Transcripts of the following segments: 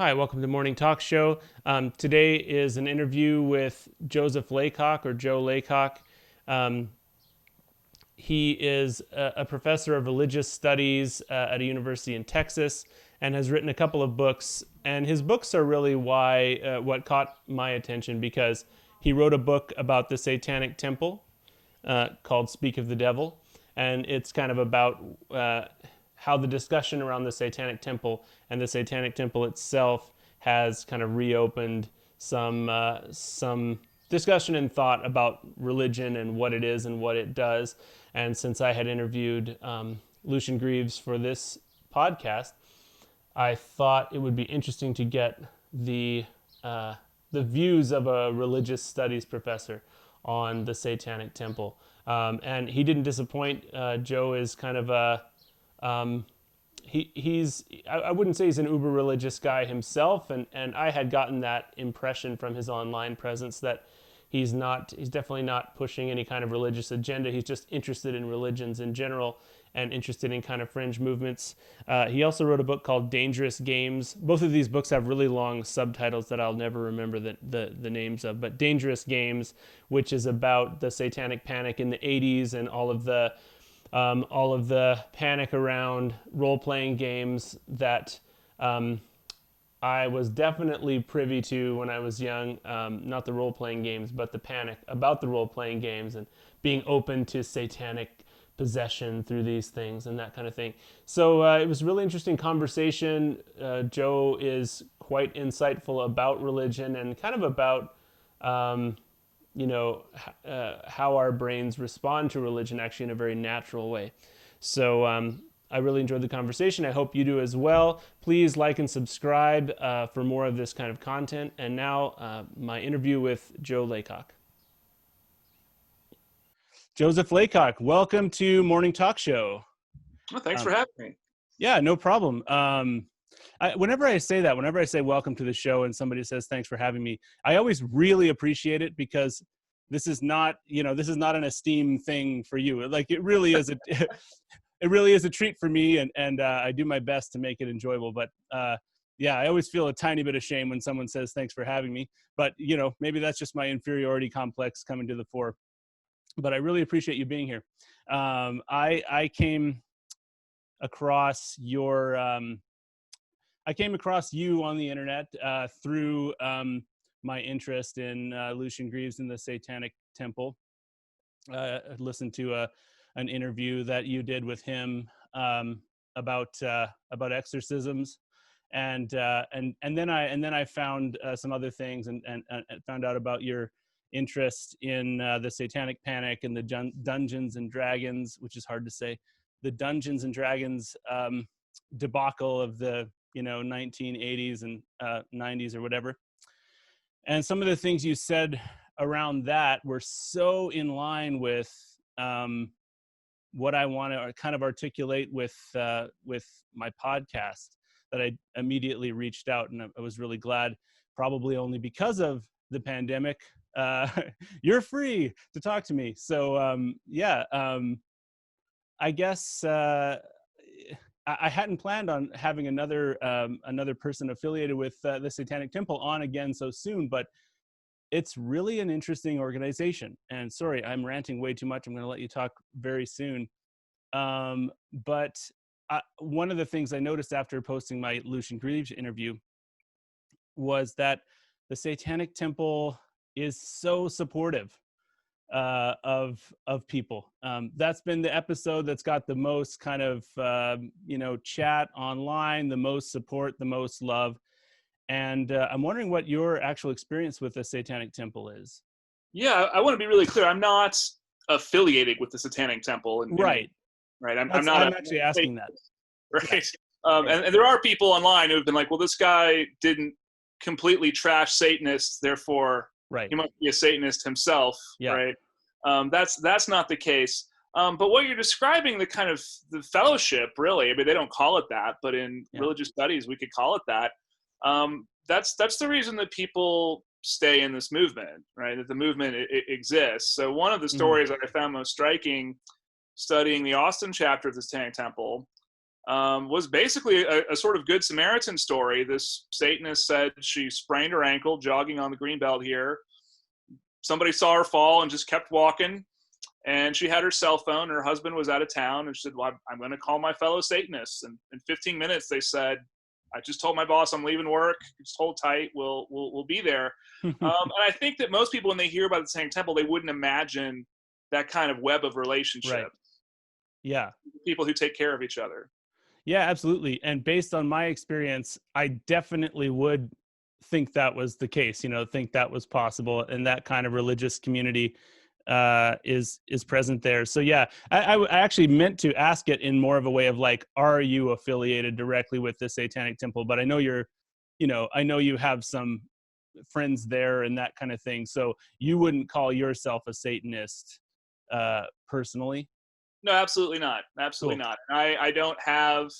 Hi, welcome to Morning Talk Show. Today is an interview with Joseph Laycock, or Joe Laycock. Um, he is a professor of religious studies at a university in Texas and has written a couple of books. And his books are really what caught my attention, because he wrote a book about the Satanic Temple called Speak of the Devil. And it's kind of about how the discussion around the Satanic Temple and the Satanic Temple itself has kind of reopened some discussion and thought about religion and what it is and what it does. And since I had interviewed Lucian Greaves for this podcast, I thought it would be interesting to get the views of a religious studies professor on the Satanic Temple. And he didn't disappoint. Joe is kind of a I wouldn't say he's an uber religious guy himself, and I had gotten that impression from his online presence that he's definitely not pushing any kind of religious agenda. He's just interested in religions in general and interested in kind of fringe movements. He also wrote a book called Dangerous Games. Both of these books have really long subtitles that I'll never remember the names of, but Dangerous Games, which is about the Satanic Panic in the 80s and all of the panic around role-playing games that I was definitely privy to when I was young. Not the role-playing games, but the panic about the role-playing games and being open to satanic possession through these things and that kind of thing. So it was a really interesting conversation. Joe is quite insightful about religion and kind of about how our brains respond to religion actually in a very natural way. So I really enjoyed the conversation. I hope you do as well. Please like and subscribe for more of this kind of content. And now my interview with Joe Laycock. Joseph Laycock, welcome to Morning Talk Show. Well, thanks for having me. Yeah, no problem. Whenever I say welcome to the show and somebody says thanks for having me, I always really appreciate it, because this is not an esteem thing for you. Like, it really is it really is a treat for me, and I do my best to make it enjoyable. But yeah, I always feel a tiny bit of shame when someone says thanks for having me. But maybe that's just my inferiority complex coming to the fore. But I really appreciate you being here. I came across you on the internet through my interest in Lucian Greaves and the Satanic Temple. I listened to an interview that you did with him about exorcisms, and then I found some other things and found out about your interest in the Satanic Panic and the Dungeons and Dragons, which is hard to say, the Dungeons and Dragons debacle of the 1980s and 90s or whatever. And some of the things you said around that were so in line with what I want to kind of articulate with my podcast that I immediately reached out, and I was really glad, probably only because of the pandemic. You're free to talk to me. So I guess I hadn't planned on having another person affiliated with the Satanic Temple on again so soon, but it's really an interesting organization. And sorry, I'm ranting way too much. I'm going to let you talk very soon. But one of the things I noticed after posting my Lucian Greaves interview was that the Satanic Temple is so supportive of people. That's been the episode that's got the most kind of chat online, the most support, the most love. And I'm wondering what your actual experience with the Satanic Temple is. Yeah, I want to be really clear. I'm not affiliated with the Satanic Temple. Right. I'm actually asking that. Right. And there are people online who have been like, well, this guy didn't completely trash Satanists, therefore he must be a Satanist himself. Yeah. Right. That's not the case. But what you're describing, the kind of the fellowship, really, I mean, they don't call it that, but in religious studies, we could call it that. That's the reason that people stay in this movement, right? That the movement it exists. So one of the stories that I found most striking, studying the Austin chapter of the Satanic Temple, was basically a sort of Good Samaritan story. This Satanist said she sprained her ankle jogging on the Greenbelt here. Somebody saw her fall and just kept walking. And she had her cell phone. Her husband was out of town, and she said, "Well, I'm going to call my fellow Satanists." And in 15 minutes, they said, "I just told my boss I'm leaving work. Just hold tight. We'll be there." And I think that most people, when they hear about the Satanic Temple, they wouldn't imagine that kind of web of relationships. Right. Yeah. People who take care of each other. Yeah, absolutely. And based on my experience, I definitely would think that was the case. Think that was possible, and that kind of religious community is present there. So yeah, I actually meant to ask it in more of a way of like, are you affiliated directly with the Satanic Temple? But I know I know you have some friends there and that kind of thing. So you wouldn't call yourself a Satanist personally? No, absolutely not. Absolutely Cool. not. I don't have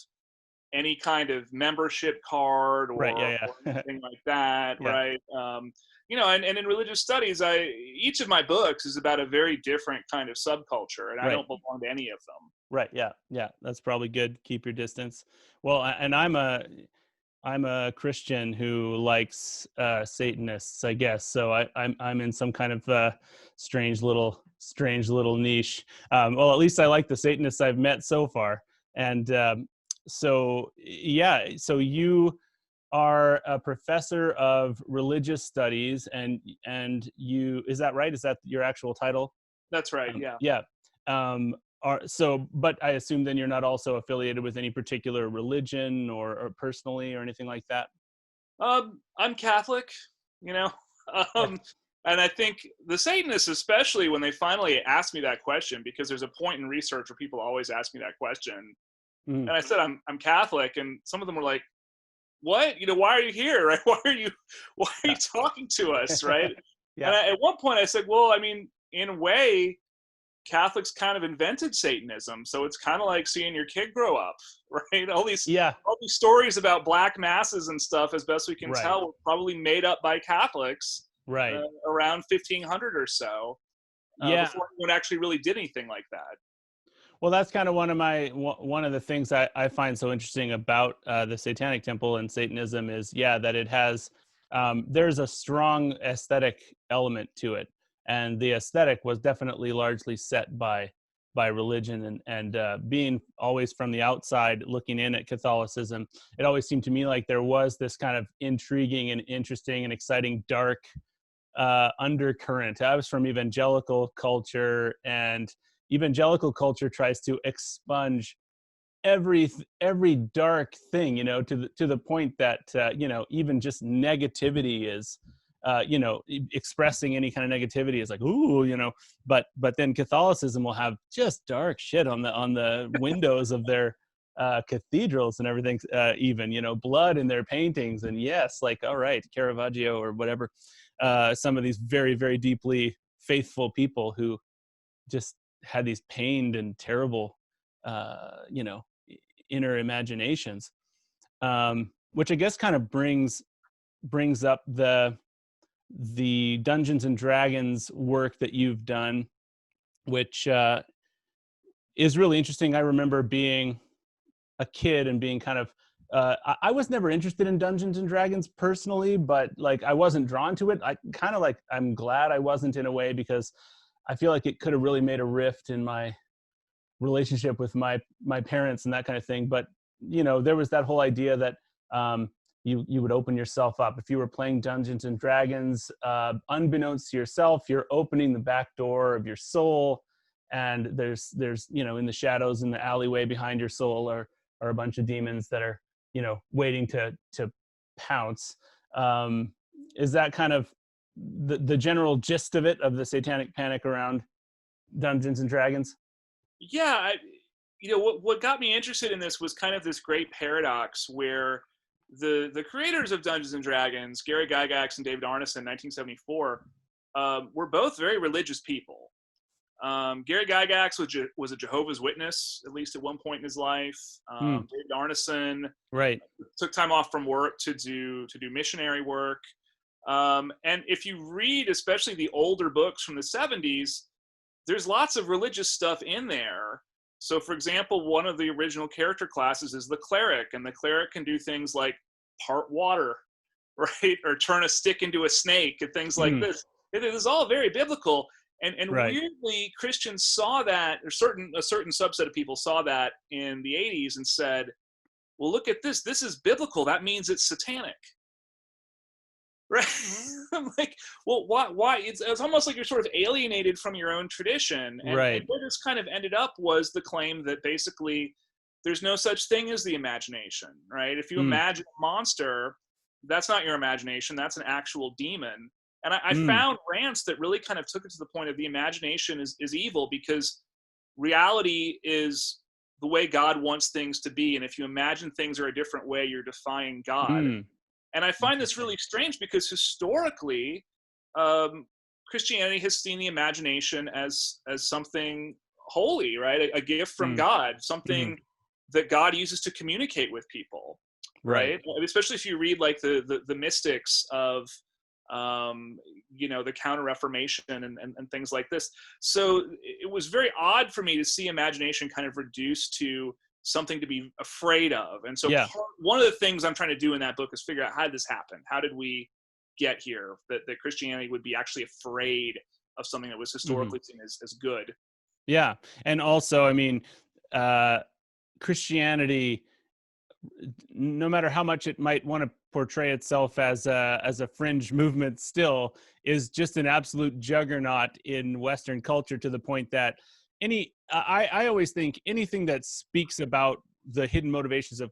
any kind of membership card or, right, yeah. or anything like that, Yeah. right? And in religious studies, each of my books is about a very different kind of subculture, and I don't belong to any of them. Right. Yeah. That's probably good. Keep your distance. Well, and I'm a Christian who likes Satanists, I guess. So I'm in some kind of strange little niche. Well, at least I like the Satanists I've met so far. And so yeah, so you are a professor of religious studies, and you, is that right? Is that your actual title? That's right. Yeah. Yeah. But I assume then you're not also affiliated with any particular religion or personally or anything like that? I'm Catholic, you know, um, and I think the Satanists, especially when they finally asked me that question, because there's a point in research where people always ask me that question, and I said I'm Catholic, and some of them were like, "What? Why are you here? Right? Why are you talking to us? Right?" Yeah. And at one point I said, "Well, I mean, in a way, Catholics kind of invented Satanism, so it's kind of like seeing your kid grow up, right? All these stories about black masses and stuff, as best we can tell, were probably made up by Catholics, around 1500 or so, before anyone actually really did anything like that." Well, that's kind of one of the things I find so interesting about the Satanic Temple and Satanism is, that it has there's a strong aesthetic element to it. And the aesthetic was definitely largely set by religion, and being always from the outside looking in at Catholicism, it always seemed to me like there was this kind of intriguing and interesting and exciting dark undercurrent. I was from evangelical culture, and evangelical culture tries to expunge every dark thing, to the point that even just negativity is expressing any kind of negativity is like, ooh, but then Catholicism will have just dark shit on the windows of their cathedrals and everything, even, blood in their paintings. And yes, like, all right, Caravaggio or whatever, some of these very, very deeply faithful people who just had these pained and terrible inner imaginations, which I guess kind of brings up the Dungeons and Dragons work that you've done, which is really interesting. I remember being a kid and being kind of I was never interested in Dungeons and Dragons personally, but like I wasn't drawn to it. I kind of like, I'm glad I wasn't, in a way, because I feel like it could have really made a rift in my relationship with my parents and that kind of thing. But there was that whole idea that you would open yourself up if you were playing Dungeons and Dragons, unbeknownst to yourself, you're opening the back door of your soul, and there's in the shadows in the alleyway behind your soul are a bunch of demons that are waiting to pounce. Is that kind of the general gist of it, of the Satanic Panic around Dungeons and Dragons? Yeah, what got me interested in this was kind of this great paradox where the creators of Dungeons and Dragons, Gary Gygax and David Arneson, 1974, were both very religious people. Gary Gygax was a Jehovah's Witness, at least at one point in his life. David Arneson took time off from work to do missionary work. And if you read, especially the older books from the 70s, there's lots of religious stuff in there. So, for example, one of the original character classes is the cleric, and the cleric can do things like part water, right, or turn a stick into a snake, and things like this. It is all very biblical, and right. weirdly, Christians saw that, or a certain subset of people saw that in the 80s and said, "Well, look at this. This is biblical. That means it's satanic." Right? I'm like, well, why? It's almost like you're sort of alienated from your own tradition. And where this kind of ended up was the claim that basically there's no such thing as the imagination, right? If you imagine a monster, that's not your imagination. That's an actual demon. And I found rants that really kind of took it to the point of the imagination is evil, because reality is the way God wants things to be. And if you imagine things are a different way, you're defying God. And I find this really strange, because historically, Christianity has seen the imagination as something holy, right? A gift from God, something that God uses to communicate with people, right? Especially if you read like the mystics of, the Counter-Reformation and things like this. So it was very odd for me to see imagination kind of reduced to something to be afraid of. And so one of the things I'm trying to do in that book is figure out, how did this happen? How did we get here? That Christianity would be actually afraid of something that was historically seen as good. Yeah. And also, I mean, Christianity, no matter how much it might want to portray itself as a fringe movement, still is just an absolute juggernaut in Western culture, to the point that I always think anything that speaks about the hidden motivations of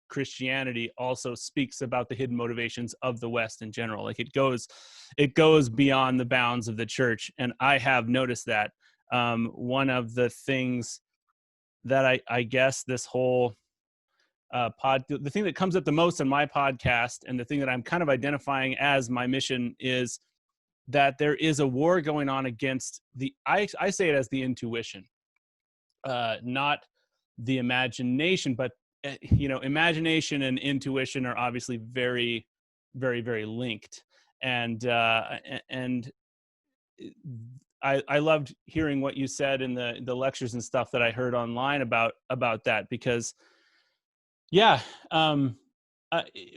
Christianity also speaks about the hidden motivations of the West in general. Like it goes beyond the bounds of the church. And I have noticed that. One of the things that I guess this whole the thing that comes up the most in my podcast, and the thing that I'm kind of identifying as my mission, is that there is a war going on against I say it as the intuition, not the imagination, but imagination and intuition are obviously very, very, very linked. And I loved hearing what you said in the lectures and stuff that I heard online about that, because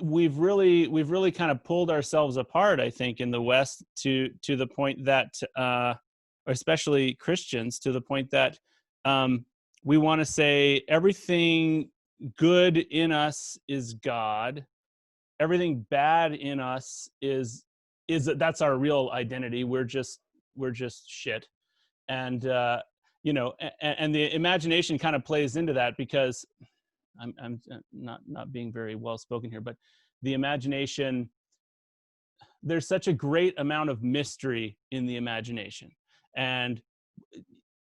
we've really kind of pulled ourselves apart, I think, in the West to the point that, especially Christians, to the point that we want to say everything good in us is God, everything bad in us is that's our real identity. We're just shit, and and the imagination kind of plays into that, because I'm not being very well spoken here, but the imagination, there's such a great amount of mystery in the imagination. And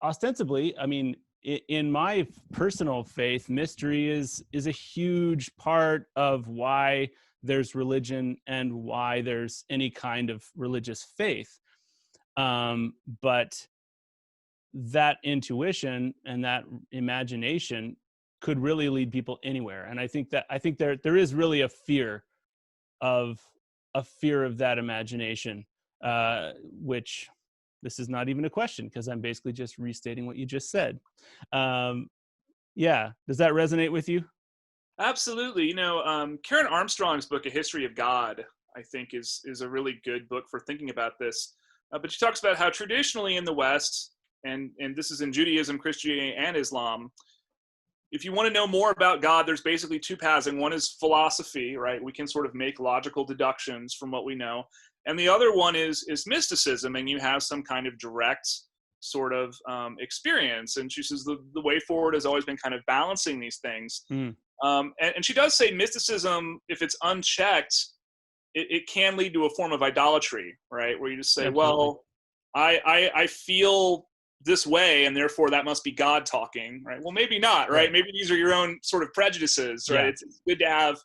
ostensibly, I mean, in my personal faith, mystery is a huge part of why there's religion and why there's any kind of religious faith. But that intuition and that imagination could really lead people anywhere. And I think there is really a fear of that imagination, which this is not even a question, because I'm basically just restating what you just said. Does that resonate with you? Absolutely. Karen Armstrong's book, A History of God, I think is a really good book for thinking about this. But she talks about how traditionally in the West, and this is in Judaism, Christianity, and Islam, if you want to know more about God, there's basically two paths. And one is philosophy, right? We can sort of make logical deductions from what we know. And the other one is mysticism, and you have some kind of direct sort of experience. And she says the way forward has always been kind of balancing these things. And she does say mysticism, if it's unchecked, it can lead to a form of idolatry, right? Where you just say, well, I feel this way, and therefore that must be God talking, right? Well, maybe not, right? Maybe these are your own sort of prejudices, right? It's good to have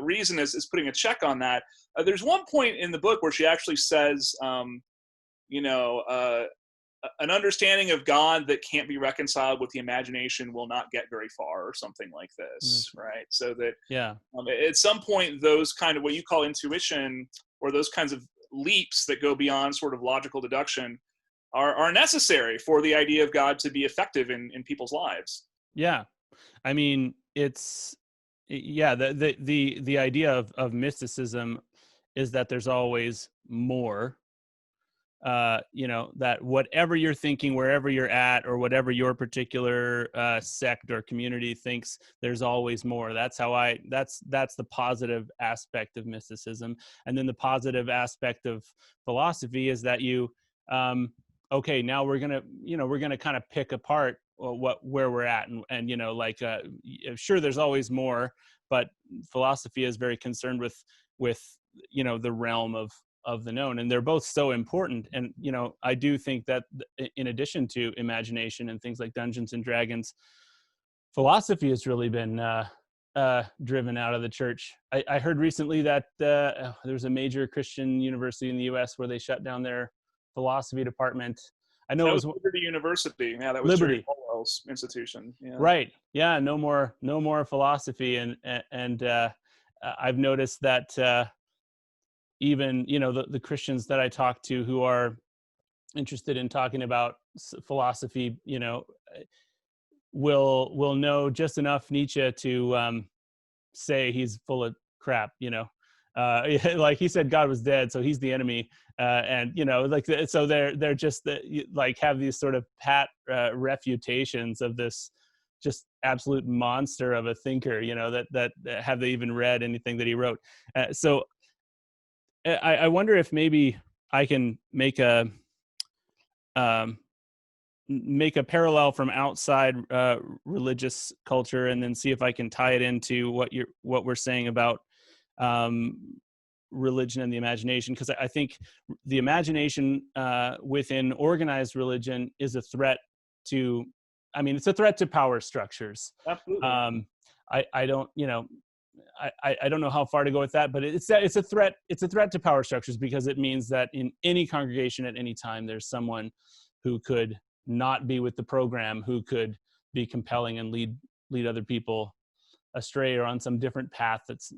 reason as putting a check on that. There's one point in the book where she actually says, an understanding of God that can't be reconciled with the imagination will not get very far, or something like this, right? So that at some point, those kind of what you call intuition, or those kinds of leaps that go beyond sort of logical deduction, are necessary for the idea of God to be effective in people's lives. Yeah. I mean, the idea of mysticism is that there's always more. That whatever you're thinking, wherever you're at, or whatever your particular sect or community thinks, there's always more. That's the positive aspect of mysticism. And then the positive aspect of philosophy is that okay, now we're gonna kind of pick apart where we're at, and sure, there's always more, but philosophy is very concerned with the realm of the known, and they're both so important. And I do think that in addition to imagination and things like Dungeons and Dragons, philosophy has really been driven out of the church. I heard recently that there's a major Christian university in the US where they shut down their philosophy department. I know that it was Liberty University. Yeah, that was Liberty. Jerry Falwell's institution. Yeah. Right. Yeah. No more philosophy. And I've noticed that even the Christians that I talk to who are interested in talking about philosophy, will know just enough Nietzsche to say he's full of crap. Like he said, God was dead, so he's the enemy. And so they're just like have these sort of pat refutations of this just absolute monster of a thinker. That have they even read anything that he wrote? So I wonder if maybe I can make a parallel from outside religious culture, and then see if I can tie it into what we're saying about religion and the imagination. Because I think the imagination within organized religion is a threat to. I mean, it's a threat to power structures. Absolutely. I don't, I don't know how far to go with that, but it's a threat. It's a threat to power structures, because it means that in any congregation at any time, there's someone who could not be with the program, who could be compelling and lead other people astray or on some different path that's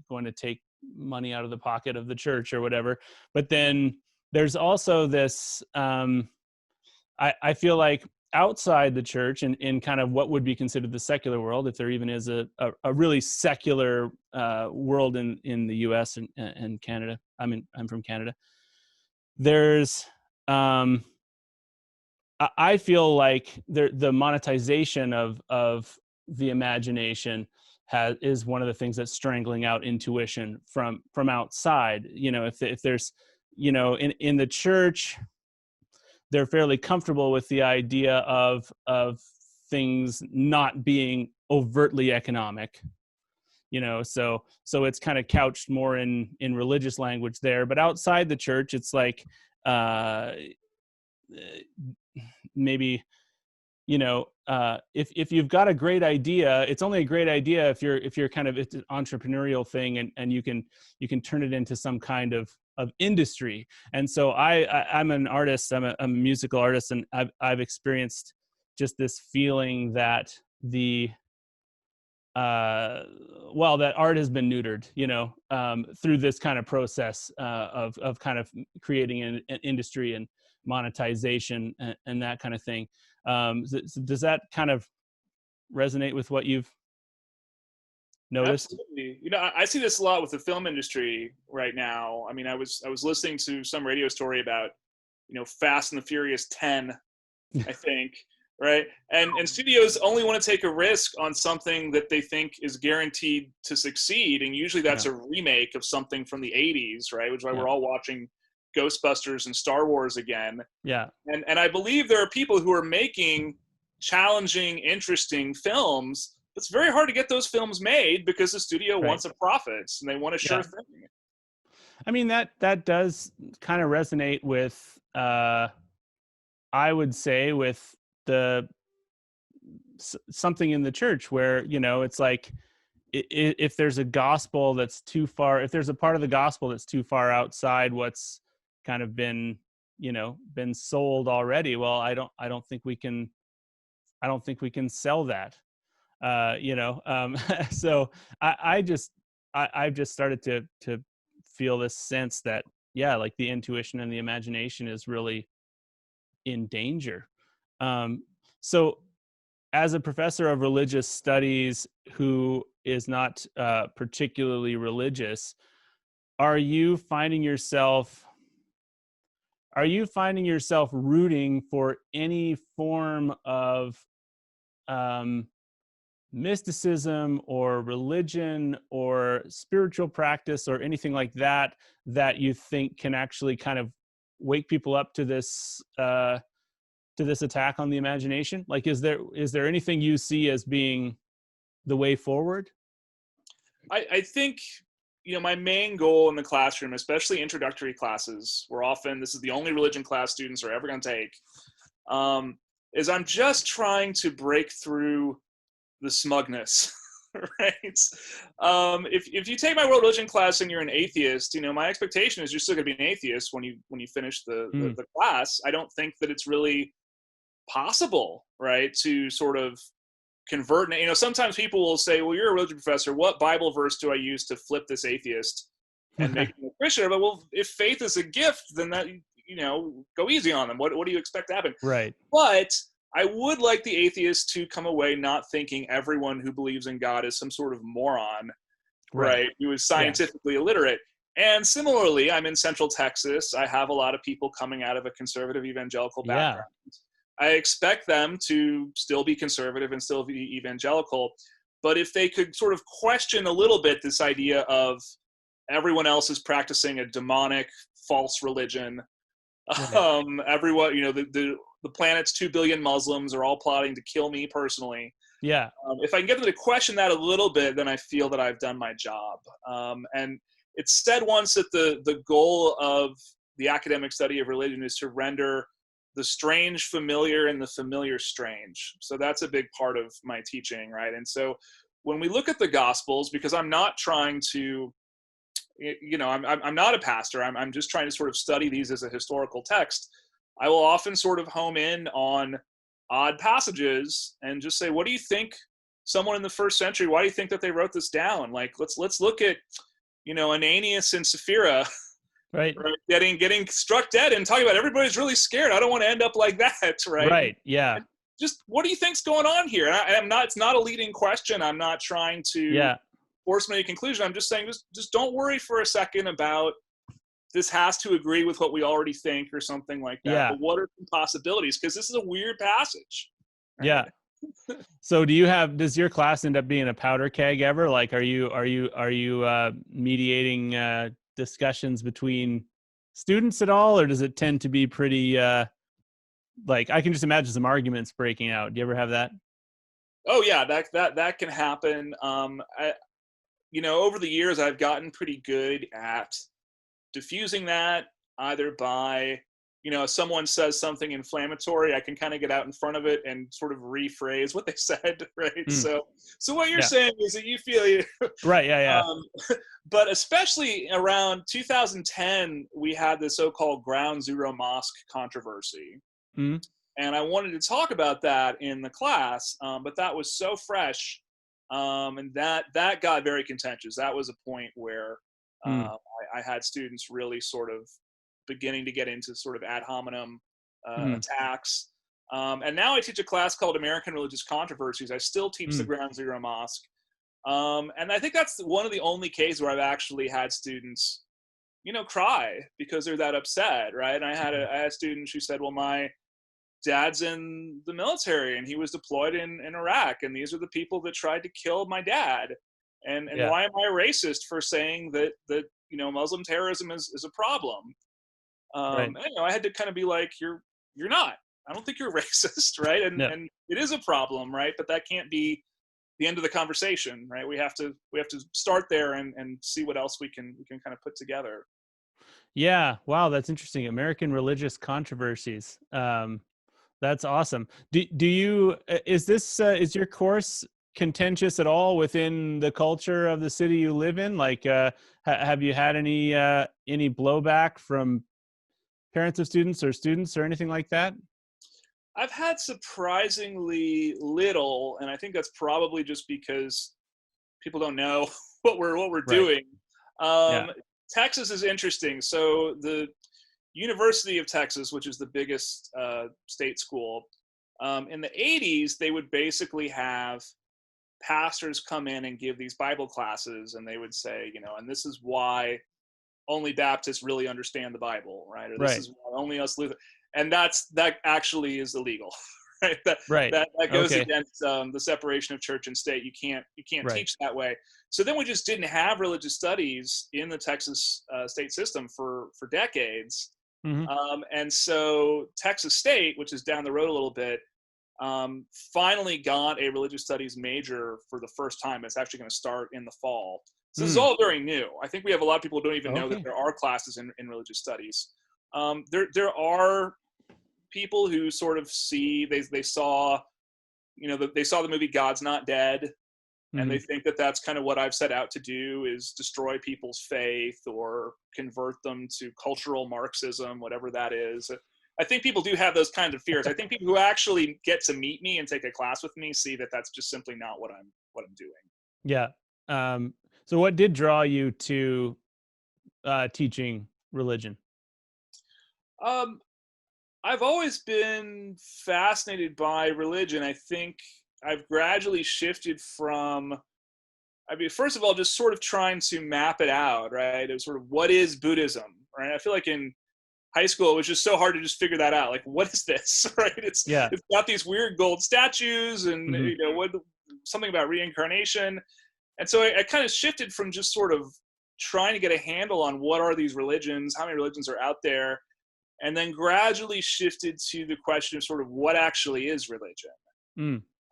going to take money out of the pocket of the church or whatever. But then there's also this. I feel like outside the church, and in kind of what would be considered the secular world, if there even is a really secular world in the US and Canada. I'm from Canada. There's I feel like the monetization of the imagination is one of the things that's strangling out intuition from outside. If there's in the church, they're fairly comfortable with the idea of things not being overtly economic, so it's kind of couched more in religious language there. But outside the church, it's like maybe if you've got a great idea, it's only a great idea if you're kind of, it's an entrepreneurial thing, and you can turn it into some kind of industry. And so I'm an artist, I'm a musical artist, and I've experienced just this feeling that that art has been neutered, through this kind of process of kind of creating an industry and monetization and that kind of thing. So does that kind of resonate with what you've noticed? Absolutely. I see this a lot with the film industry right now. I mean, I was listening to some radio story about, Fast and the Furious 10, I think, right? And studios only want to take a risk on something that they think is guaranteed to succeed, and usually that's a remake of something from the 80s, right? Which is why we're all watching Ghostbusters and Star Wars again. Yeah. And I believe there are people who are making challenging, interesting films. It's very hard to get those films made because the studio wants a profit and they want a sure thing. I mean, that does kind of resonate with, I would say, with something in the church where, it's like, if there's a gospel that's too far, if there's a part of the gospel that's too far outside what's kind of been sold already, well, I don't think we can sell that. So I've just started to feel this sense that, like the intuition and the imagination is really in danger. So as a professor of religious studies who is not particularly religious, are you finding yourself rooting for any form of mysticism or religion or spiritual practice or anything like that that you think can actually kind of wake people up to this attack on the imagination? Like, is there anything you see as being the way forward? I think, my main goal in the classroom, especially introductory classes, where often this is the only religion class students are ever going to take, is I'm just trying to break through the smugness, right? If you take my world religion class and you're an atheist, my expectation is you're still going to be an atheist when you finish the class. I don't think that it's really possible, right, to sort of convert. Sometimes people will say, well, you're a religion professor, what Bible verse do I use to flip this atheist and make him a Christian? But, well, if faith is a gift, then that, go easy on them. What do you expect to happen? Right. But I would like the atheist to come away not thinking everyone who believes in God is some sort of moron, right? Who is scientifically illiterate. And similarly, I'm in Central Texas. I have a lot of people coming out of a conservative evangelical background. I expect them to still be conservative and still be evangelical. But if they could sort of question a little bit this idea of everyone else is practicing a demonic, false religion, everyone, the planet's 2 billion Muslims are all plotting to kill me personally. Yeah. If I can get them to question that a little bit, then I feel that I've done my job. And it's said once that the goal of the academic study of religion is to render the strange familiar and the familiar strange. So that's a big part of my teaching, right? And so when we look at the Gospels, because I'm not trying to, I'm not a pastor. I'm just trying to sort of study these as a historical text. I will often sort of home in on odd passages and just say, what do you think someone in the first century, why do you think that they wrote this down? Like, let's look at, Ananias and Sapphira, right? Getting struck dead and talking about everybody's really scared. I don't want to end up like that, right? Right, yeah. And just what do you think's going on here? And it's not a leading question. I'm not trying to force any conclusion. I'm just saying, just don't worry for a second about this has to agree with what we already think or something like that. Yeah. But what are some possibilities? Because this is a weird passage. Right? Yeah. So does your class end up being a powder keg ever? Like, are you mediating discussions between students at all, or does it tend to be pretty like, I can just imagine some arguments breaking out. Do you ever have that? Oh yeah, that can happen. Over the years I've gotten pretty good at diffusing that, either by, if someone says something inflammatory, I can kind of get out in front of it and sort of rephrase what they said, right? So what you're saying is that you feel right, yeah. But especially around 2010, we had the so-called Ground Zero Mosque controversy. And I wanted to talk about that in the class, but that was so fresh, and that got very contentious. That was a point where I had students really sort of beginning to get into sort of ad hominem attacks. And now I teach a class called American Religious Controversies. I still teach the Ground Zero Mosque. And I think that's one of the only cases where I've actually had students, cry because they're that upset, right? And I had a student who said, well, my dad's in the military and he was deployed in Iraq, and these are the people that tried to kill my dad. And why am I a racist for saying that Muslim terrorism is a problem? Right. And, I had to kind of be like, you're not. I don't think you're racist, right? And it is a problem, right? But that can't be the end of the conversation, right? We have to start there and see what else we can kind of put together. Yeah. Wow, that's interesting. American Religious Controversies. That's awesome. Do you is your course contentious at all within the culture of the city you live in? Like, have you had any blowback from parents of students or anything like that? I've had surprisingly little, and I think that's probably just because people don't know what we're doing. Texas is interesting. So University of Texas, which is the biggest state school, in the 80s, they would basically have pastors come in and give these Bible classes, and they would say, and this is why only Baptists really understand the Bible, right? Or this is why only us Luther, and that actually is illegal, right? That goes against the separation of church and state. You can't teach that way. So then we just didn't have religious studies in the Texas state system for decades. Mm-hmm. And so Texas State, which is down the road a little bit, finally got a religious studies major for the first time. It's actually going to start in the fall. So this is all very new. I think we have a lot of people who don't even know that there are classes in religious studies. There are people who sort of see, they saw the movie God's Not Dead, and they think that that's kind of what I've set out to do, is destroy people's faith or convert them to cultural Marxism, whatever that is. I think people do have those kinds of fears. I think people who actually get to meet me and take a class with me see that that's just simply not what I'm doing. Yeah. So what did draw you to teaching religion? I've always been fascinated by religion. I think I've gradually shifted from, first of all, just sort of trying to map it out, right? It was sort of, what is Buddhism, right? I feel like in high school, it was just so hard to just figure that out. Like, what is this, right? It's got these weird gold statues and, something about reincarnation. And so I kind of shifted from just sort of trying to get a handle on what are these religions, how many religions are out there, and then gradually shifted to the question of sort of what actually is religion.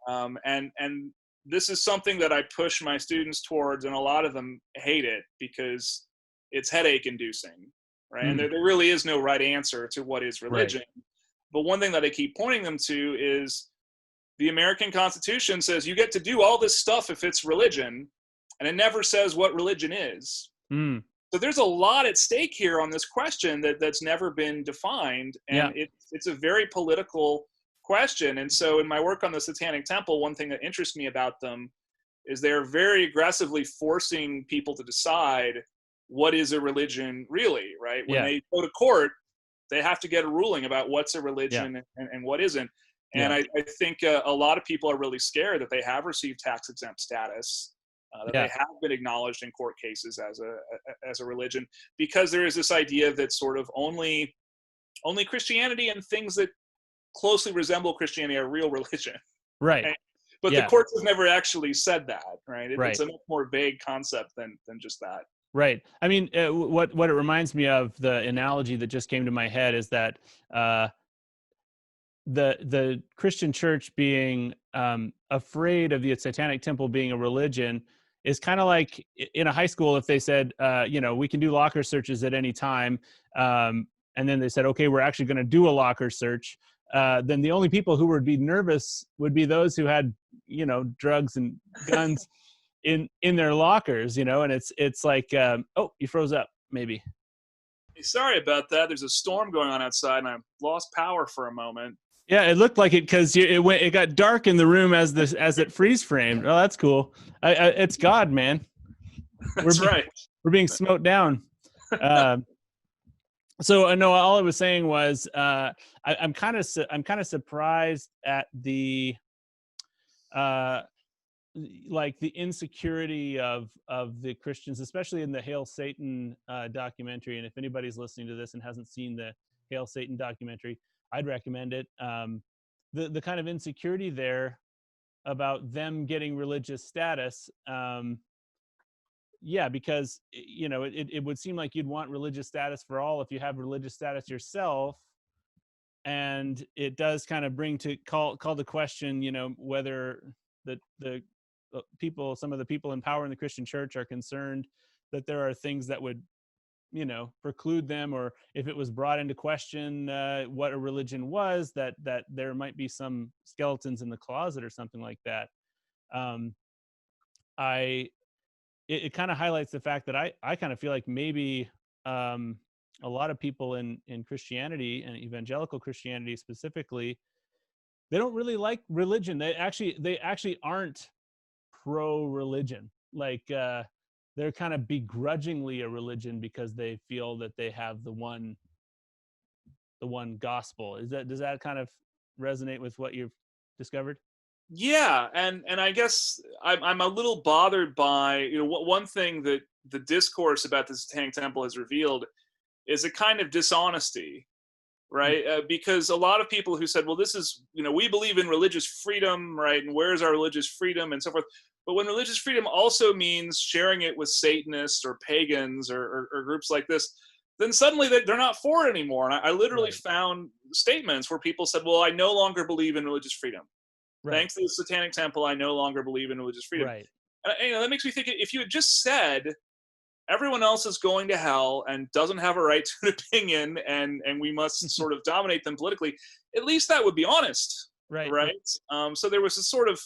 And this is something that I push my students towards, and a lot of them hate it because it's headache inducing, right? And there really is no right answer to what is religion. Right. But one thing that I keep pointing them to is the American Constitution says you get to do all this stuff if it's religion, and it never says what religion is. So there's a lot at stake here on this question that's never been defined, and it's a very political question. And so in my work on the Satanic Temple, one thing that interests me about them is they're very aggressively forcing people to decide what is a religion really, right? When they go to court, they have to get a ruling about what's a religion and what isn't. And I think a lot of people are really scared that they have received tax exempt status, that they have been acknowledged in court cases as a religion, because there is this idea that sort of only Christianity and things that closely resemble Christianity are real religion. Right. But the courts have never actually said that, right? It's a much more vague concept than just that. Right. I mean, what it reminds me of, the analogy that just came to my head, is that the Christian church being afraid of the Satanic Temple being a religion is kind of like in a high school if they said, we can do locker searches at any time, and then they said, okay, we're actually going to do a locker search. Then the only people who would be nervous would be those who had, drugs and guns in their lockers, and it's like, oh, you froze up, maybe. Hey, sorry about that. There's a storm going on outside, and I lost power for a moment. Yeah, it looked like it because it got dark in the room as it freeze framed. Oh, that's cool. It's God, man. That's right. We're being smote down. So no, all I was saying was I'm kind of surprised at the like the insecurity of the Christians, especially in the Hail Satan documentary. And if anybody's listening to this and hasn't seen the Hail Satan documentary, I'd recommend it. The kind of insecurity there about them getting religious status. Because it would seem like you'd want religious status for all if you have religious status yourself. And it does kind of call the question, whether some of the people in power in the Christian church are concerned that there are things that would, preclude them, or if it was brought into question what a religion was, that there might be some skeletons in the closet or something like that. It kind of highlights the fact that I kind of feel like maybe a lot of people in Christianity, and evangelical Christianity specifically, they don't really like religion. They actually aren't pro-religion. Like they're kind of begrudgingly a religion because they feel that they have the one one gospel. Does that kind of resonate with what you've discovered? Yeah, and I guess I'm a little bothered by one thing that the discourse about the Satanic Temple has revealed is a kind of dishonesty, right? Because a lot of people who said, well, this is, we believe in religious freedom, right? And where's our religious freedom and so forth. But when religious freedom also means sharing it with Satanists or pagans or groups like this, then suddenly they're not for it anymore. And I literally found statements where people said, well, I no longer believe in religious freedom. Thanks to the Satanic Temple, I no longer believe in religious freedom. And that makes me think, if you had just said, everyone else is going to hell and doesn't have a right to an opinion, and we must sort of dominate them politically, at least that would be honest, right? So there was a sort of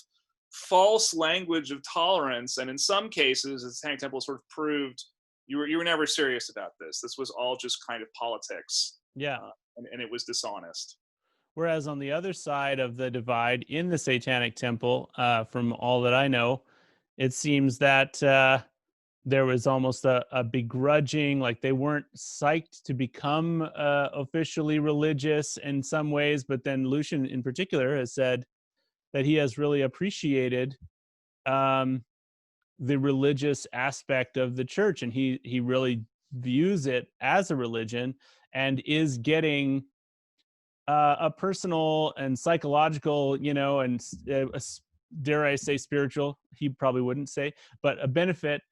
false language of tolerance, and in some cases, the Satanic Temple sort of proved you were never serious about this. This was all just kind of politics, and it was dishonest. Whereas on the other side of the divide in the Satanic Temple, from all that I know, it seems that there was almost a begrudging, like they weren't psyched to become officially religious in some ways. But then Lucian in particular has said that he has really appreciated the religious aspect of the church, and he really views it as a religion and is getting a personal and psychological, and dare I say spiritual, he probably wouldn't say, but a benefit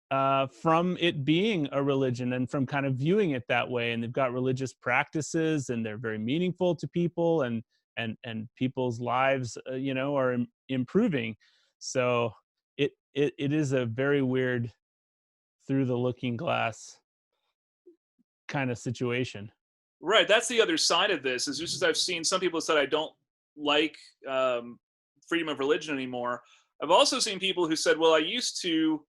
from it being a religion and from kind of viewing it that way. And they've got religious practices, and they're very meaningful to people, and people's lives, are improving. So it is a very weird, through the looking glass kind of situation. Right, that's the other side of this. Is just as I've seen some people said I don't like freedom of religion anymore. I've also seen people who said, well, I used to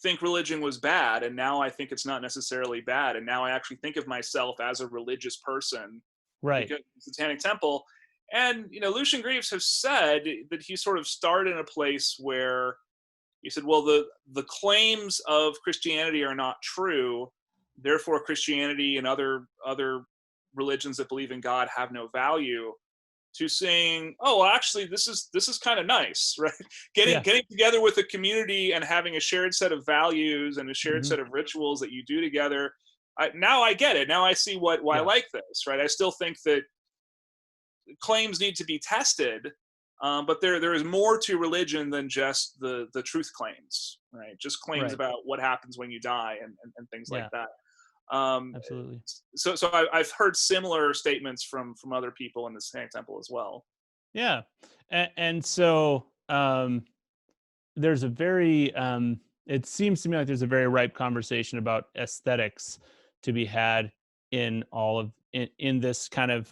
think religion was bad, and now I think it's not necessarily bad, and now I actually think of myself as a religious person, right? Because of the Satanic Temple. And Lucian Greaves has said that he sort of started in a place where he said, well, the claims of Christianity are not true, therefore Christianity and other religions that believe in God have no value, to saying, oh, well, actually this is kind of nice, right? Getting together with a community and having a shared set of values and a shared set of rituals that you do together. Now I get it. Now I see why I like this, right? I still think that claims need to be tested, but there is more to religion than just the truth claims, right? Just claims about what happens when you die and things like that. Absolutely. So I've heard similar statements from other people in the Satanic Temple as well. Yeah, and so there's a very it seems to me like there's a very ripe conversation about aesthetics to be had in all of in this kind of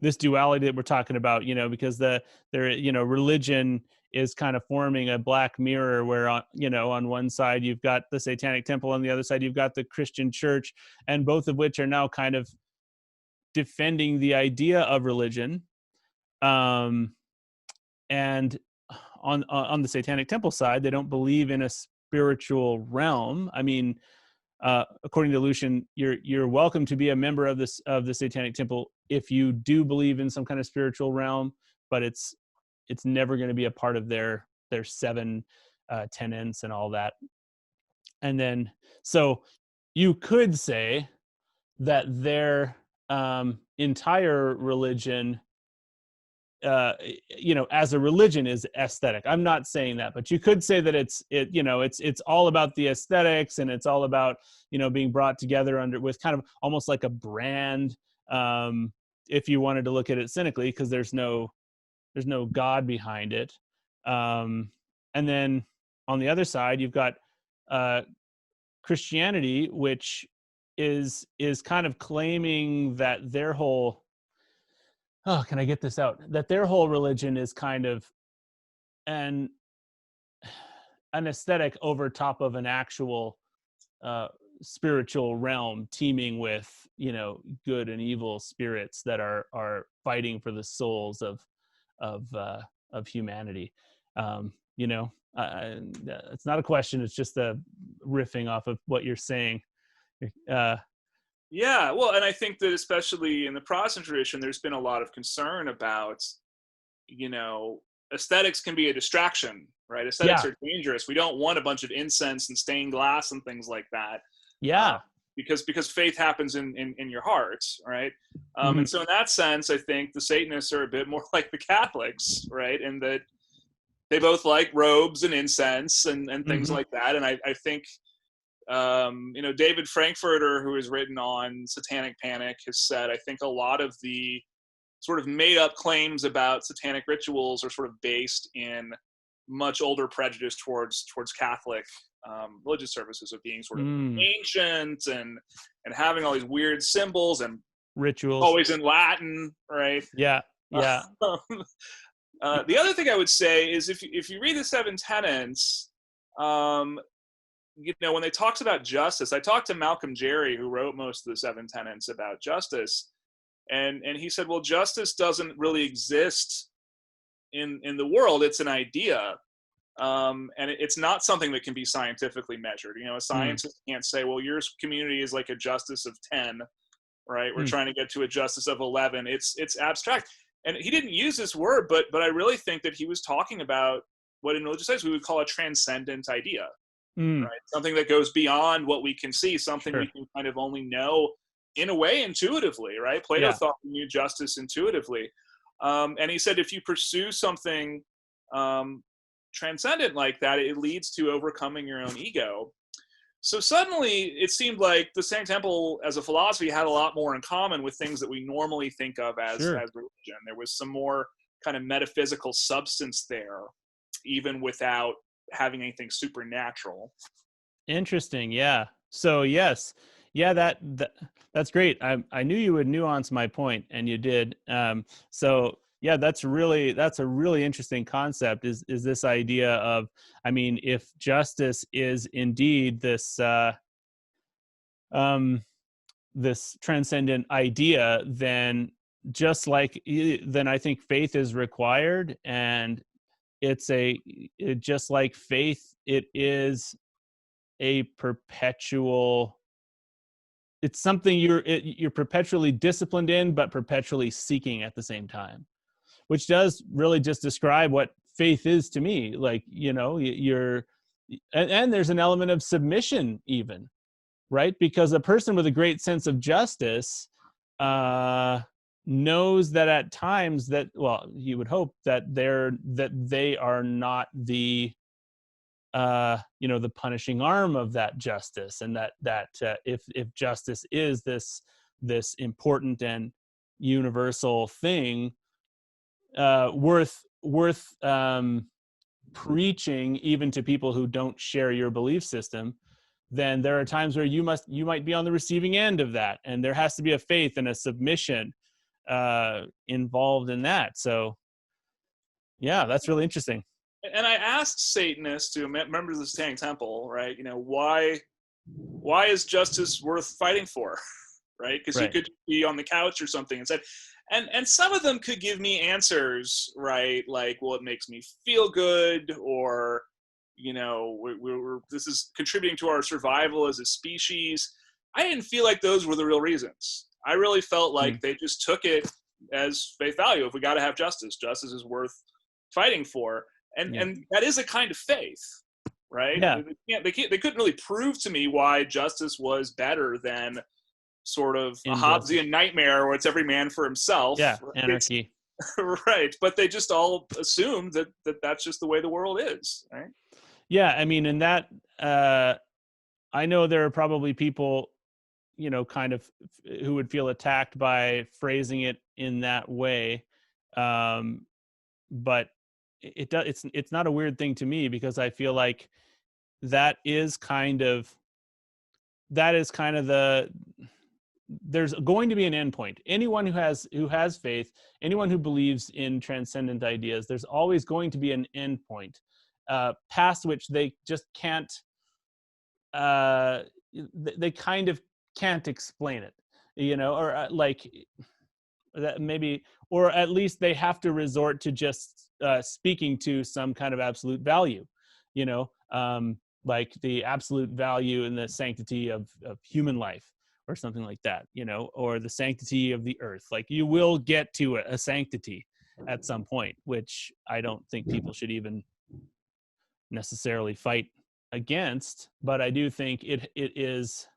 this duality that we're talking about, because religion is kind of forming a black mirror where on one side you've got the Satanic Temple, on the other side you've got the Christian church, and both of which are now kind of defending the idea of religion. And on the Satanic Temple side, they don't believe in a spiritual realm. I mean, according to Lucian, you're welcome to be a member of the Satanic Temple if you do believe in some kind of spiritual realm, but it's never going to be a part of their 7 tenets and all that. And then, so you could say that their entire religion, as a religion, is aesthetic. I'm not saying that, but you could say that it's all about the aesthetics, and it's all about being brought together with kind of almost like a brand, if you wanted to look at it cynically, because there's no God behind it. And then on the other side, you've got Christianity, which is kind of claiming that their whole can I get this out? That their whole religion is kind of an aesthetic over top of an actual spiritual realm, teeming with good and evil spirits that are fighting for the souls of humanity. It's not a question; it's just a riffing off of what you're saying. Yeah, well, and I think that especially in the Protestant tradition, there's been a lot of concern about, aesthetics can be a distraction, right? Aesthetics Yeah. are dangerous. We don't want a bunch of incense and stained glass and things like that. Yeah. Because faith happens in your heart, right? Mm-hmm. And so in that sense, I think the Satanists are a bit more like the Catholics, right? In that they both like robes and incense and things Mm-hmm. like that. And I think David Frankfurter, who has written on Satanic Panic, has said, I think a lot of the sort of made up claims about satanic rituals are sort of based in much older prejudice towards Catholic religious services, of being sort of ancient and having all these weird symbols and rituals, always in Latin, right? Yeah. The other thing I would say is if you read the Seven Tenets, when they talked about justice, I talked to Malcolm Jerry, who wrote most of the Seven Tenets about justice, and he said, well, justice doesn't really exist in the world. It's an idea, and it's not something that can be scientifically measured. A scientist can't say, well, your community is like a justice of 10, right? We're trying to get to a justice of 11. It's abstract. And he didn't use this word, but I really think that he was talking about what in religious studies we would call a transcendent idea, right? Something that goes beyond what we can see, something we can kind of only know in a way intuitively, right? Plato thought we knew justice intuitively. And he said, if you pursue something transcendent like that, it leads to overcoming your own ego. So suddenly it seemed like the Satanic Temple as a philosophy had a lot more in common with things that we normally think of as religion. There was some more kind of metaphysical substance there, even without having anything supernatural. Interesting. Yeah. So yes. Yeah, that's great. I knew you would nuance my point, and you did. So yeah, that's a really interesting concept, is this idea of, I mean, if justice is indeed this this transcendent idea, then then I think faith is required, and just like faith, it is a perpetual, it's something you're perpetually disciplined in, but perpetually seeking at the same time, which does really just describe what faith is to me. Like, you're, and there's an element of submission even, right? Because a person with a great sense of justice knows that at times that, well, you would hope that they are not the the punishing arm of that justice, and that if justice is this important and universal thing, worth preaching even to people who don't share your belief system, then there are times where you might be on the receiving end of that, and there has to be a faith and a submission involved in that. So yeah, that's really interesting. And I asked Satanists, members of the Satanic Temple, right? Why is justice worth fighting for, right? Because you could be on the couch or something and said, and some of them could give me answers, right? Like, well, it makes me feel good, or this is contributing to our survival as a species. I didn't feel like those were the real reasons. I really felt like they just took it as faith value. If we got to have justice, justice is worth fighting for. And that is a kind of faith, right? Yeah. They couldn't really prove to me why justice was better than sort of a Hobbesian nightmare where it's every man for himself. Yeah, right? anarchy. Right, but they just all assumed that that's just the way the world is, right? Yeah, I mean, in that, I know there are probably people, kind of who would feel attacked by phrasing it in that way, but it's not a weird thing to me, because I feel like that is kind of there's going to be an endpoint. Anyone who has faith, anyone who believes in transcendent ideas, there's always going to be an endpoint past which they just can't they kind of can't explain it, or like that maybe, or at least they have to resort to just speaking to some kind of absolute value, like the absolute value in the sanctity of human life, or something like that, or the sanctity of the earth. Like, you will get to a sanctity at some point, which I don't think people should even necessarily fight against, but I do think it is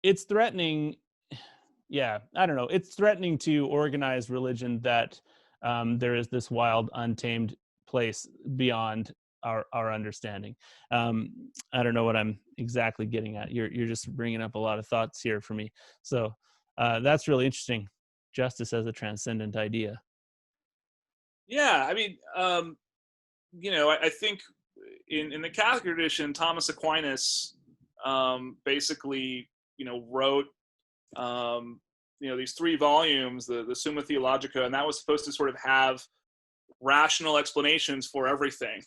it's threatening. Yeah, I don't know. It's threatening to organize religion that there is this wild, untamed place beyond our understanding. I don't know what I'm exactly getting at. You're just bringing up a lot of thoughts here for me. So that's really interesting. Justice as a transcendent idea. Yeah, I mean, I think in the Catholic tradition, Thomas Aquinas basically, wrote these 3 volumes, the Summa Theologica, and that was supposed to sort of have rational explanations for everything,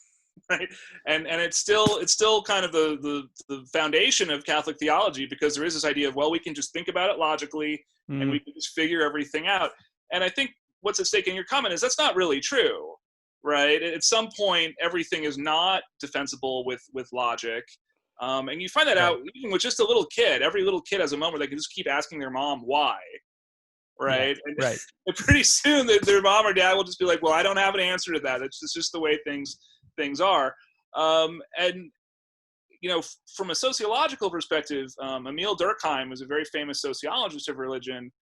right? And it's still kind of the foundation of Catholic theology, because there is this idea of, well, we can just think about it logically and we can just figure everything out. And I think what's at stake in your comment is that's not really true, right? At some point, everything is not defensible with logic. And you find that out even with just a little kid. Every little kid has a moment where they can just keep asking their mom why, right? Yeah, right. And pretty soon their mom or dad will just be like, well, I don't have an answer to that. It's just the way things are. And from a sociological perspective, Emil Durkheim was a very famous sociologist of religion.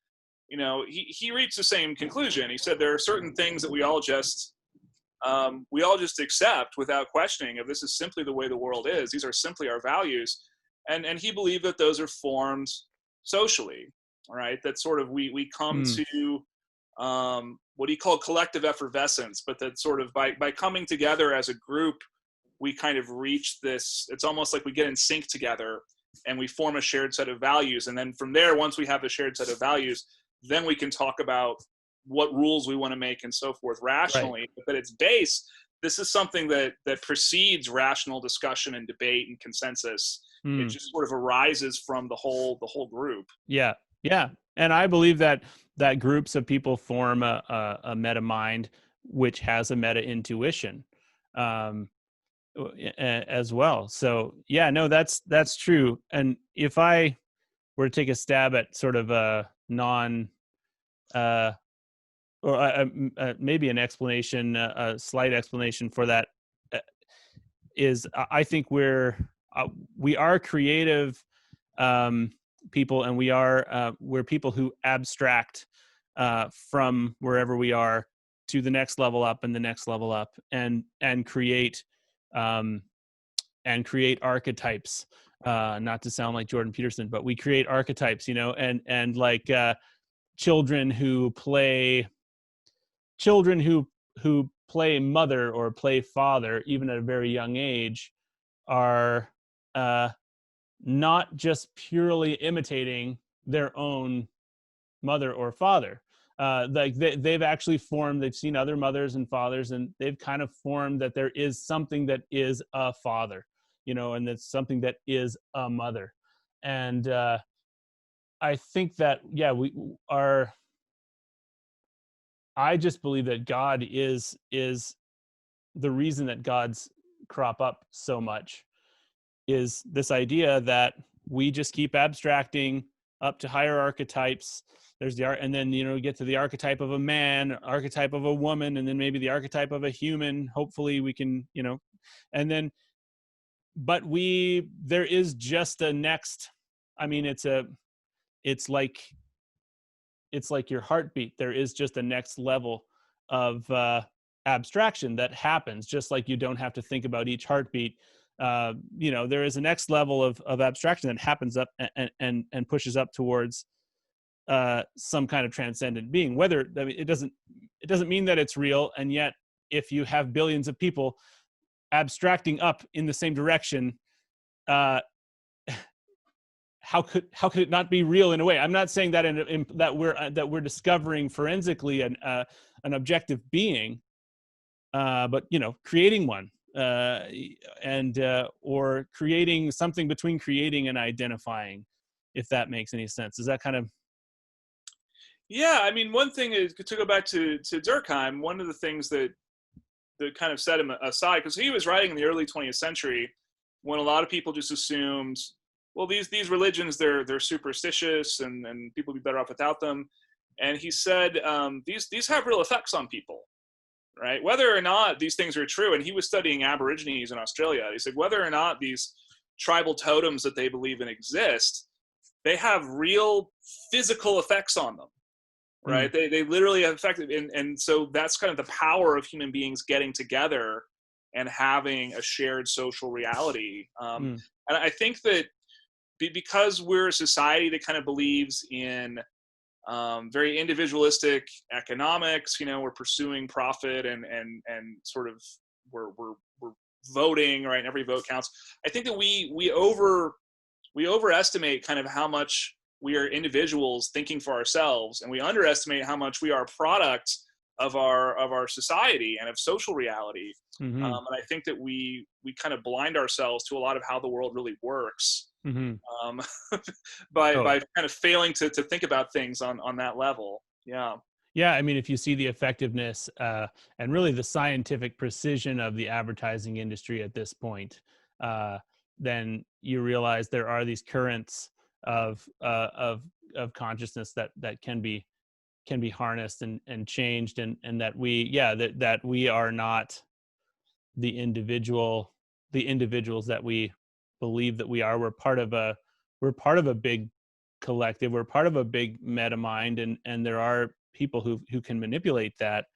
He reached the same conclusion. He said there are certain things that we all just accept without questioning, if this is simply the way the world is. These are simply our values. And he believed that those are formed socially, right? That sort of we come to what he called collective effervescence, but that sort of by coming together as a group, we kind of reach this, it's almost like we get in sync together and we form a shared set of values. And then from there, once we have a shared set of values, then we can talk about what rules we want to make and so forth rationally. Right. But at its base, this is something that precedes rational discussion and debate and consensus. It just sort of arises from the whole group. Yeah. And I believe that groups of people form a meta mind, which has a meta intuition as well. So yeah, no, that's true. And if I were to take a stab at sort of a maybe an explanation, a slight explanation for that, is I think we are creative people, and we're people who abstract from wherever we are to the next level up and the next level up, and create archetypes. Not to sound like Jordan Peterson, but we create archetypes, and like children who play mother or play father, even at a very young age, are not just purely imitating their own mother or father. Like they've actually formed, they've seen other mothers and fathers, and they've kind of formed that there is something that is a father, and that's something that is a mother. And I think that, yeah, I just believe that God is the reason that gods crop up so much, is this idea that we just keep abstracting up to higher archetypes. There's and then, we get to the archetype of a man, archetype of a woman, and then maybe the archetype of a human. Hopefully we can, and then, but there is just a next, I mean, it's like your heartbeat. There is just a next level of abstraction that happens, just like you don't have to think about each heartbeat. There is a next level of abstraction that happens up and pushes up towards some kind of transcendent being. Whether, I mean, it doesn't mean that it's real, and yet if you have billions of people abstracting up in the same direction, how could it not be real in a way? I'm not saying that that we're discovering forensically an objective being, but creating one, and or creating something between creating and identifying, if that makes any sense. Is that kind of? Yeah, I mean, one thing is, to go back to Durkheim, one of the things that kind of set him aside, because he was writing in the early 20th century when a lot of people just assumed well, these religions, they're superstitious, and people would be better off without them. And he said, these have real effects on people, right? Whether or not these things are true. And he was studying Aborigines in Australia. He said, whether or not these tribal totems that they believe in exist, they have real physical effects on them, right? They literally have affected, and so that's kind of the power of human beings getting together and having a shared social reality. And I think that because we're a society that kind of believes in very individualistic economics, we're pursuing profit and sort of we're voting, right? And every vote counts. I think that we overestimate kind of how much we are individuals thinking for ourselves, and we underestimate how much we are a product of our society and of social reality. And I think that we kind of blind ourselves to a lot of how the world really works. By kind of failing to think about things on that level. Yeah, I mean, if you see the effectiveness and really the scientific precision of the advertising industry at this point, then you realize there are these currents of consciousness that can be harnessed and changed, and that we are not the individuals that we believe that we are. We're part of a big collective. We're part of a big meta mind, and there are people who can manipulate that.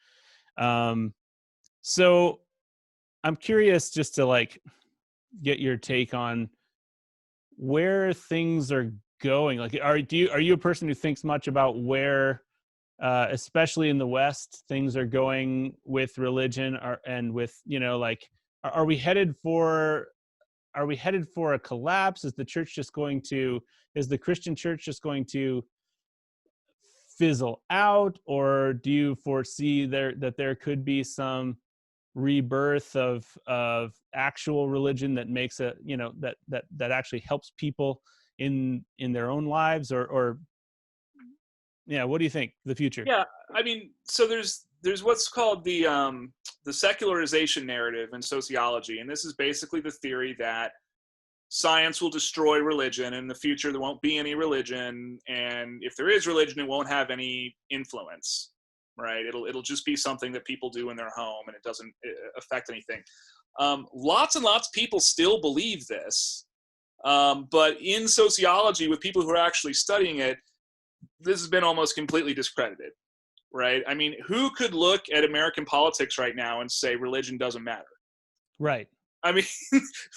So I'm curious just to get your take on where things are going. Are you a person who thinks much about where, especially in the West, things are going with religion, and with, are we headed for a collapse? Is the Christian church just going to fizzle out, or do you foresee that there could be some rebirth of actual religion that makes that actually helps people in their own lives, or what do you think the future? Yeah, I mean, so there's what's called the secularization narrative in sociology, and this is basically the theory that science will destroy religion. In the future, there won't be any religion, and if there is religion, it won't have any influence, right? It'll just be something that people do in their home, and it doesn't affect anything. Lots and lots of people still believe this, but in sociology, with people who are actually studying it, this has been almost completely discredited, right? I mean, who could look at American politics right now and say religion doesn't matter? Right. I mean,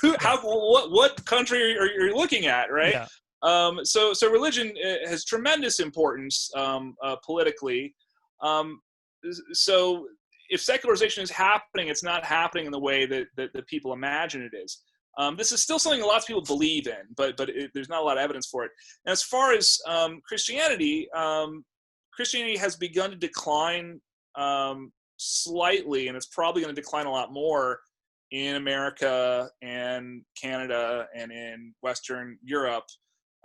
what country are you looking at, right? Yeah. So religion has tremendous importance politically. So if secularization is happening, it's not happening in the way that people imagine it is. This is still something lots of people believe in, but there's not a lot of evidence for it. And as far as Christianity, Christianity has begun to decline slightly, and it's probably going to decline a lot more in America and Canada and in Western Europe.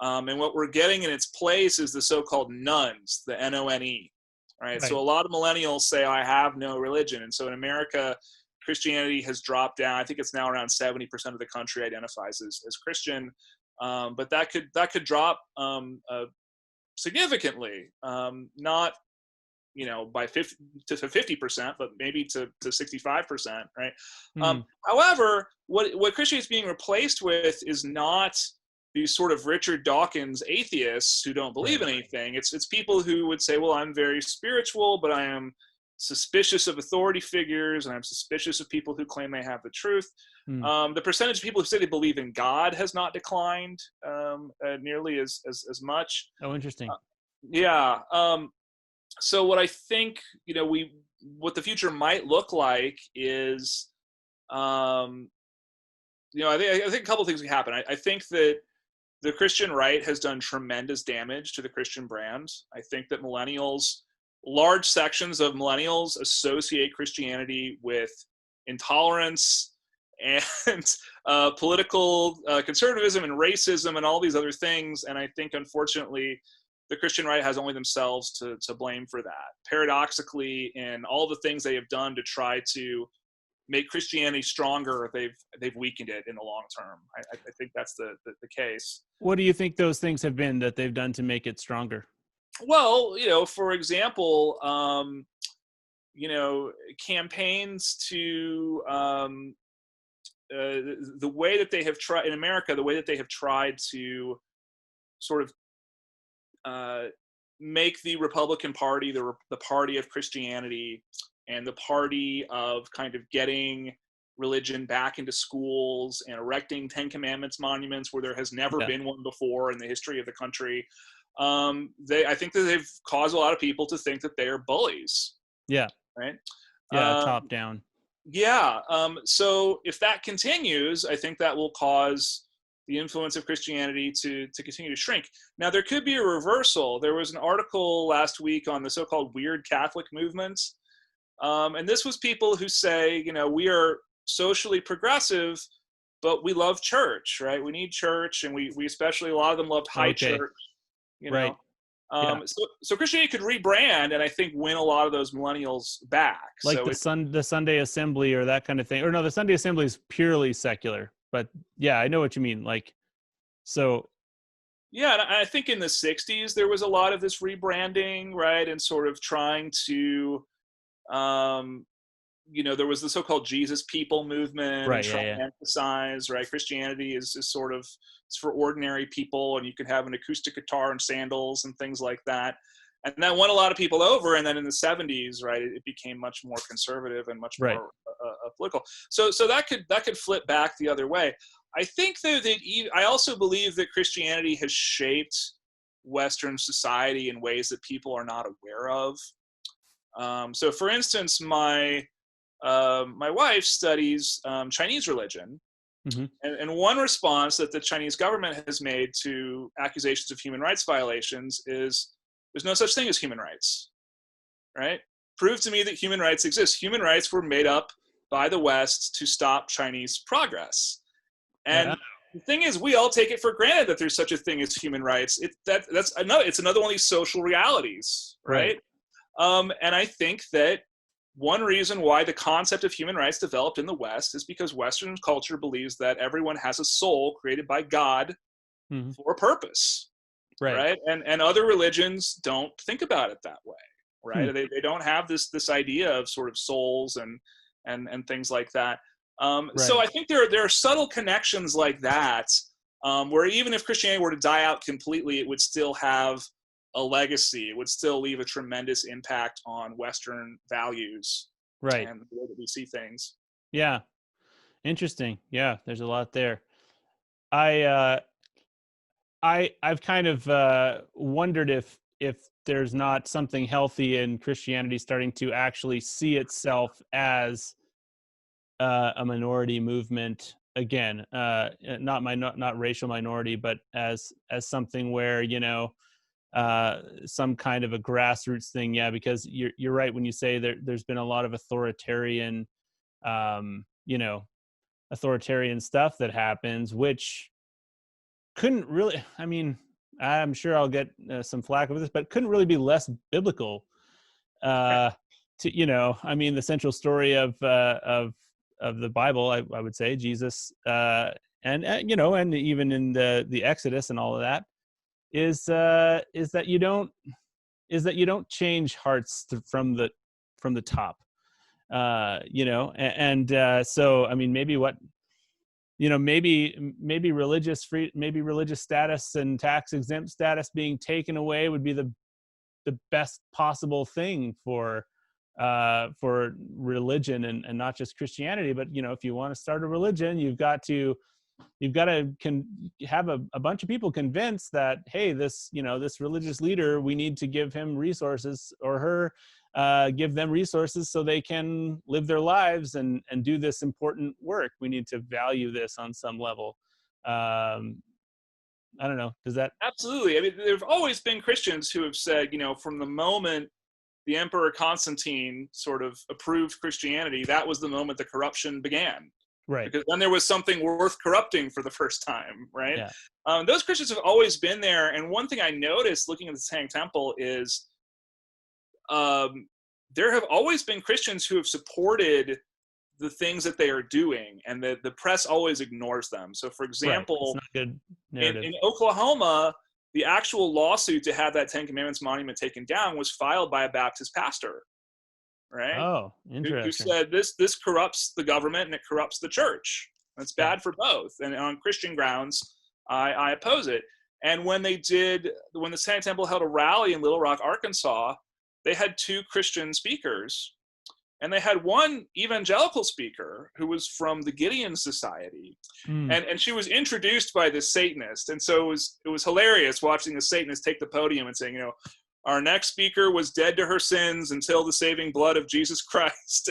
And what we're getting in its place is the so-called nuns, the N-O-N-E, right? So a lot of millennials say, I have no religion. And so in America, Christianity has dropped down. I think it's now around 70% of the country identifies as Christian. But that could drop significantly, not by 50%, but maybe to 65%, right? However, what Christianity is being replaced with is not these sort of Richard Dawkins atheists who don't believe in anything. It's people who would say, well, I'm very spiritual, but I am suspicious of authority figures, and I'm suspicious of people who claim they have the truth. The percentage of people who say they believe in God has not declined nearly as much. Oh, interesting. So what I think, what the future might look like is, I think a couple of things can happen. I think that the Christian right has done tremendous damage to the Christian brand. I think that large sections of millennials associate Christianity with intolerance and political conservatism and racism and all these other things. And I think, unfortunately, the Christian right has only themselves to blame for that. Paradoxically, in all the things they have done to try to make Christianity stronger, they've weakened it in the long term. I think that's the case. What do you think those things have been that they've done to make it stronger? Well, for example, campaigns to the way that they have tried in America, the way that they have tried to sort of make the Republican Party the party of Christianity and the party of kind of getting religion back into schools and erecting Ten Commandments monuments where there has never been one before in the history of the country. I think that they've caused a lot of people to think that they are bullies. Yeah. Right. Yeah. Top down. Yeah. So if that continues, I think that will cause the influence of Christianity to continue to shrink. Now, there could be a reversal. There was an article last week on the so-called weird Catholic movements. And this was people who say, we are socially progressive, but we love church, right? We need church. And we especially, a lot of them loved high church, Right. So Christianity could rebrand and I think win a lot of those millennials back. Like so the Sunday Assembly or that kind of thing. Or no, the Sunday Assembly is purely secular. But yeah, I know what you mean. Like, so. Yeah, and I think in the 60s, there was a lot of this rebranding, right? And sort of trying to, there was the so-called Jesus people movement, right? Trying to emphasize, right? Christianity is sort of, it's for ordinary people, and you can have an acoustic guitar and sandals and things like that. And that won a lot of people over. And then in the 70s, right, it became much more conservative and much more political. So that could flip back the other way. I think though that I also believe that Christianity has shaped Western society in ways that people are not aware of. So for instance, my wife studies Chinese religion. Mm-hmm. And one response that the Chinese government has made to accusations of human rights violations is there's no such thing as human rights, right? Prove to me that human rights exist. Human rights were made up by the West to stop Chinese progress. And the thing is, we all take it for granted that there's such a thing as human rights. It's another one of these social realities, right? And I think that one reason why the concept of human rights developed in the West is because Western culture believes that everyone has a soul created by God for a purpose, right? And other religions don't think about it that way, right? They don't have this idea of sort of souls and things like that. So I think there are subtle connections like that, where even if Christianity were to die out completely, it would still have a legacy. It would still leave a tremendous impact on Western values, and the way that we see things. Yeah, interesting. Yeah, there's a lot there. I've kind of wondered if there's not something healthy in Christianity starting to actually see itself as a minority movement again, not racial minority, but as something where some kind of a grassroots thing. Yeah, because you're right when you say there's been a lot of authoritarian stuff that happens, which couldn't really, I mean, I'm sure I'll get some flack over this, but couldn't really be less biblical. I mean, the central story of the Bible, I would say, Jesus, and even in the Exodus and all of that, is that you don't change hearts from the top, so I mean, maybe religious status and tax exempt status being taken away would be the best possible thing for religion and not just Christianity. But if you want to start a religion, you've got to have a bunch of people convinced that, hey, this religious leader, we need to give him resources, or her, give them resources so they can live their lives and do this important work. We need to value this on some level. I don't know. Does that? Absolutely. I mean, there have always been Christians who have said, from the moment the Emperor Constantine sort of approved Christianity, that was the moment the corruption began. Right. Because then there was something worth corrupting for the first time, right? Yeah. Those Christians have always been there. And one thing I noticed looking at the Satanic Temple is there have always been Christians who have supported the things that they are doing, and the press always ignores them. So, for example, it's not good narrative. In Oklahoma, the actual lawsuit to have that Ten Commandments monument taken down was filed by a Baptist pastor, right? Oh, interesting. Who said this corrupts the government and it corrupts the church. That's bad for both. And on Christian grounds, I oppose it. And when the Satanic Temple held a rally in Little Rock, Arkansas, they had 2 Christian speakers. And they had one evangelical speaker who was from the Gideon Society. And she was introduced by this Satanist. And so it was hilarious watching the Satanist take the podium and saying, our next speaker was dead to her sins until the saving blood of Jesus Christ.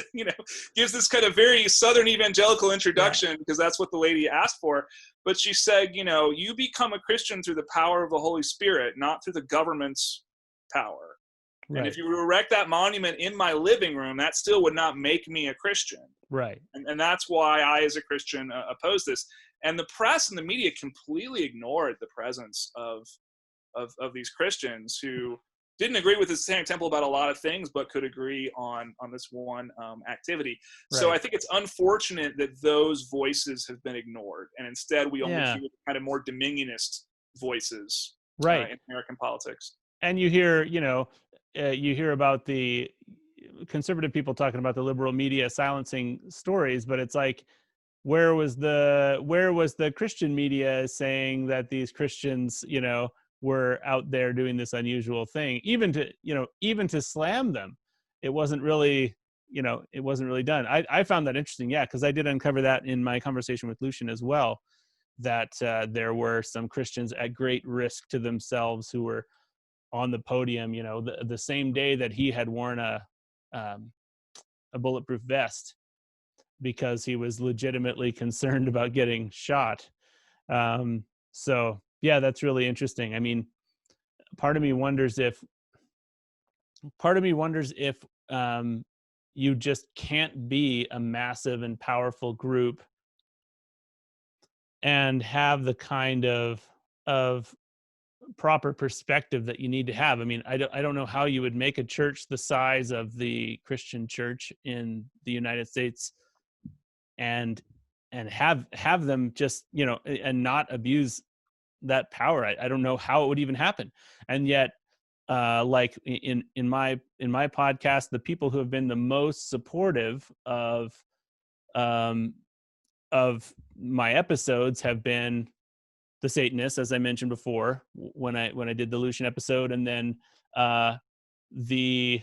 Gives this kind of very Southern evangelical introduction because that's what the lady asked for. But she said, you become a Christian through the power of the Holy Spirit, not through the government's power. Right. And if you erect that monument in my living room, that still would not make me a Christian. Right. And that's why I, as a Christian, oppose this. And the press and the media completely ignored the presence of these Christians who didn't agree with the Satanic Temple about a lot of things, but could agree on this one activity. Right. So I think it's unfortunate that those voices have been ignored, and instead we only hear kind of more dominionist voices in American politics. And you hear, you hear about the conservative people talking about the liberal media silencing stories, but it's like, where was the Christian media saying that these Christians, were out there doing this unusual thing, even to slam them? It wasn't really done. I found that interesting. Yeah. Cause I did uncover that in my conversation with Lucian as well, that there were some Christians at great risk to themselves who were on the podium, the same day that he had worn a bulletproof vest because he was legitimately concerned about getting shot. So yeah, that's really interesting. I mean, part of me wonders if you just can't be a massive and powerful group and have the kind of proper perspective that you need to have. I mean, I don't know how you would make a church the size of the Christian church in the United States and have them just, and not abuse that power. I don't know how it would even happen. And yet, like in my podcast, the people who have been the most supportive of my episodes have been the Satanists, as I mentioned before, when I did the Lucian episode, and then the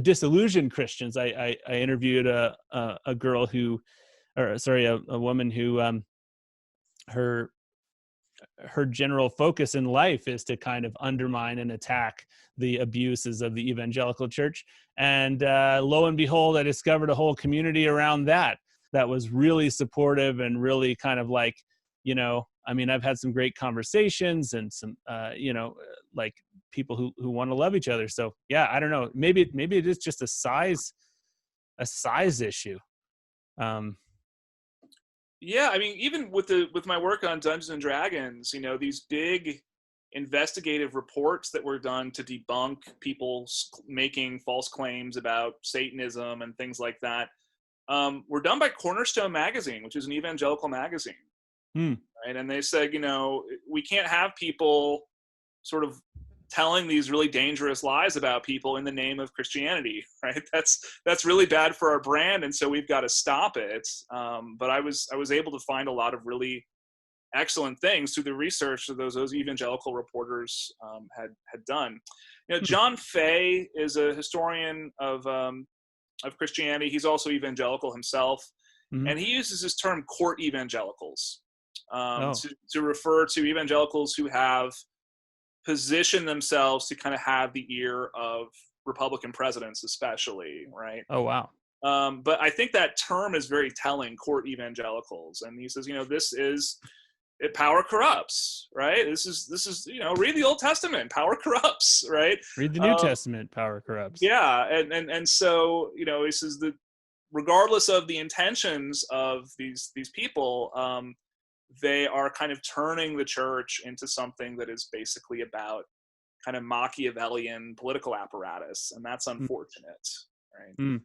disillusioned Christians. I interviewed a woman who her general focus in life is to kind of undermine and attack the abuses of the evangelical church. And lo and behold, I discovered a whole community around that was really supportive and really kind of like, I mean, I've had some great conversations and some, like people who want to love each other. So yeah, I don't know. Maybe it is just a size issue. Yeah, I mean, even with my work on Dungeons and Dragons, these big investigative reports that were done to debunk people making false claims about Satanism and things like that were done by Cornerstone Magazine, which is an evangelical magazine. Right? And they said, we can't have people sort of telling these really dangerous lies about people in the name of Christianity, right? That's really bad for our brand, and so we've got to stop it. But I was able to find a lot of really excellent things through the research that those evangelical reporters had done. John Fay is a historian of Christianity. He's also evangelical himself, and he uses this term court evangelicals to refer to evangelicals who have positioned themselves to kind of have the ear of Republican presidents, especially, right? Oh, wow. But I think that term is very telling, court evangelicals. And he says, power corrupts, right? This is read the Old Testament, power corrupts, right? Read the New Testament, power corrupts. Yeah, and so, he says that regardless of the intentions of these people, they are kind of turning the church into something that is basically about kind of Machiavellian political apparatus, and that's unfortunate, right?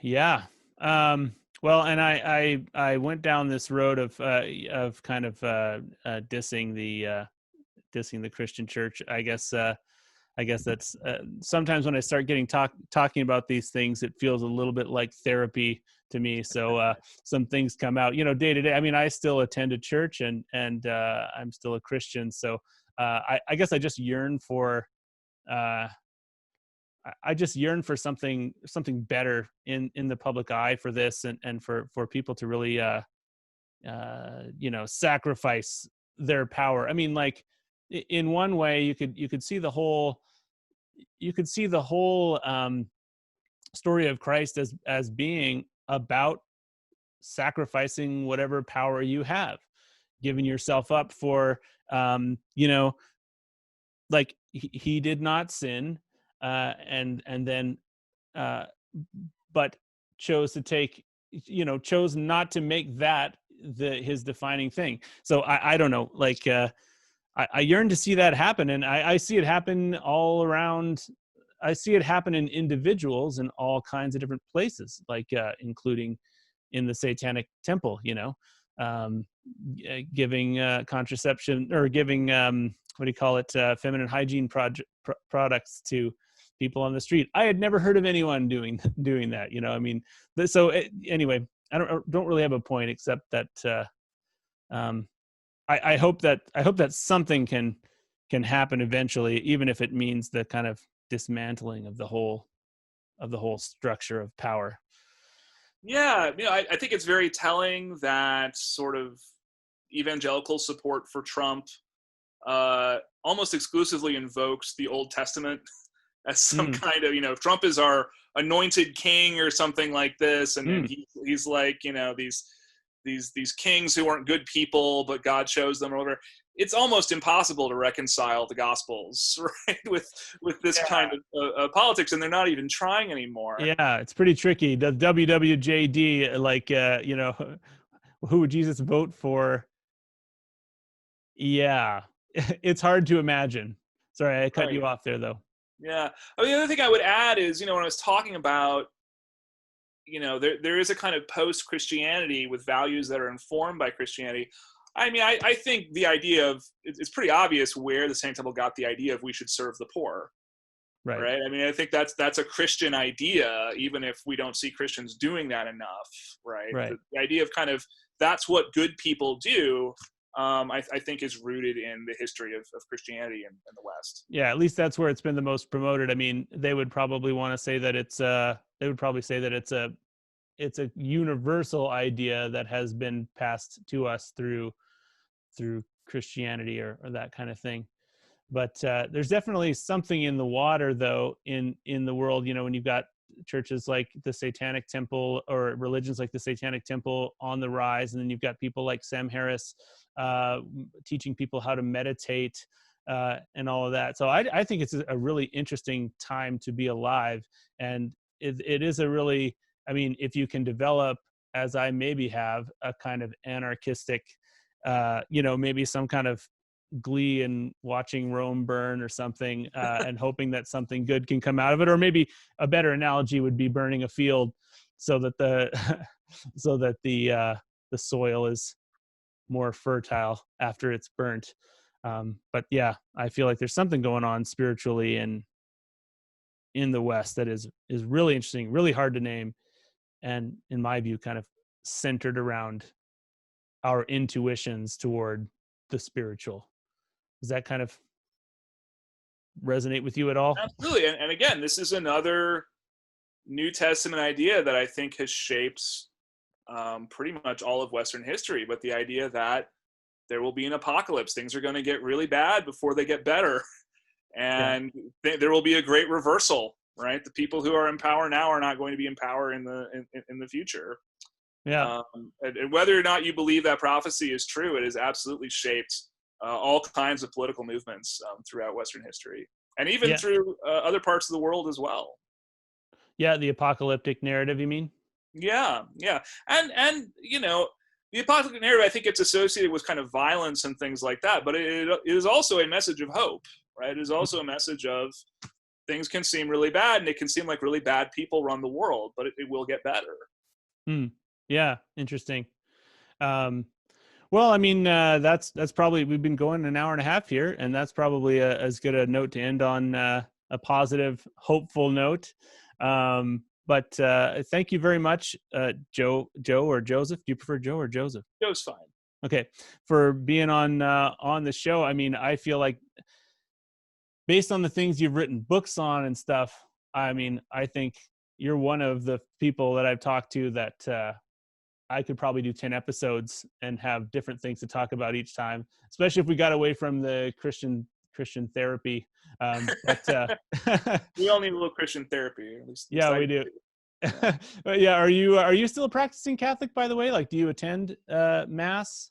Yeah. Well, and I went down this road of kind of dissing the Christian church. I guess that's sometimes when I start talking about these things, it feels a little bit like therapy to me. So some things come out, day to day. I mean, I still attend a church, and I'm still a Christian. So I guess I just yearn for uh, I just yearn for something better in the public eye for this, and for people to really sacrifice their power. I mean, like, in one way you could see the whole story of Christ as being about sacrificing whatever power you have, giving yourself up for like he did not sin, and then uh, but chose to take, chose not to make that his defining thing. So I don't know, like, I yearn to see that happen, and I see it happen all around. I see it happen in individuals in all kinds of different places, like including in the Satanic Temple. Um, giving contraception, or giving what do you call it, feminine hygiene products to people on the street. I had never heard of anyone doing that. I mean, so anyway, I don't really have a point, except that um, I hope that something can happen eventually, even if it means the kind of dismantling of the whole structure of power. Yeah, I think it's very telling that sort of evangelical support for Trump almost exclusively invokes the Old Testament as some kind of, Trump is our anointed king or something like this, and he's like, these kings who aren't good people, but God chose them or whatever. It's almost impossible to reconcile the Gospels, right, with this kind of politics, and they're not even trying anymore. Yeah, it's pretty tricky. The WWJD, like, who would Jesus vote for? Yeah, it's hard to imagine. Sorry, I cut you off there, though. Yeah. I mean, the other thing I would add is, when I was talking about, there is a kind of post-Christianity with values that are informed by Christianity. I mean, I think the idea of, it's pretty obvious where the Satanic Temple got the idea of we should serve the poor. Right. I mean, I think that's a Christian idea, even if we don't see Christians doing that enough. Right. The idea of kind of, that's what good people do. I think is rooted in the history of Christianity in the West. Yeah, at least that's where it's been the most promoted. I mean, they would probably want to say that it's a universal idea that has been passed to us through Christianity, or that kind of thing. But there's definitely something in the water, though, in the world. When you've got churches like the Satanic Temple, or religions like the Satanic Temple on the rise, and then you've got people like Sam Harris teaching people how to meditate and all of that. So I think it's a really interesting time to be alive, and it is a really, I mean, if you can develop, as I maybe have, a kind of anarchistic, maybe some kind of glee in watching Rome burn or something, and hoping that something good can come out of it. Or maybe a better analogy would be burning a field, so that the the soil is more fertile after it's burnt. But yeah, I feel like there's something going on spiritually in the West that is really interesting, really hard to name, and in my view, kind of centered around our intuitions toward the spiritual. Does that kind of resonate with you at all? Absolutely. And again, this is another New Testament idea that I think has shaped pretty much all of Western history, but the idea that there will be an apocalypse. Things are going to get really bad before they get better. And there will be a great reversal, right? The people who are in power now are not going to be in power in the future. Yeah. And whether or not you believe that prophecy is true, it has absolutely shaped all kinds of political movements throughout Western history, and even through other parts of the world as well. Yeah, the apocalyptic narrative, you mean? Yeah. And the apocalyptic narrative, I think it's associated with kind of violence and things like that, but it is also a message of hope, right? It is also a message of things can seem really bad, and it can seem like really bad people run the world, but it will get better. Yeah, interesting. Well, I mean, that's probably, we've been going an hour and a half here, and that's probably as good a note to end on, a positive, hopeful note. But thank you very much, Joe or Joseph. Do you prefer Joe or Joseph? Joe's fine. Okay, for being on the show. I mean, I feel like based on the things you've written books on and stuff, I mean, I think you're one of the people that I've talked to that I could probably do 10 episodes and have different things to talk about each time, especially if we got away from the Christian therapy. But we all need a little Christian therapy. At least yeah, we do. Yeah. But yeah, are you still a practicing Catholic, by the way? Like, do you attend Mass?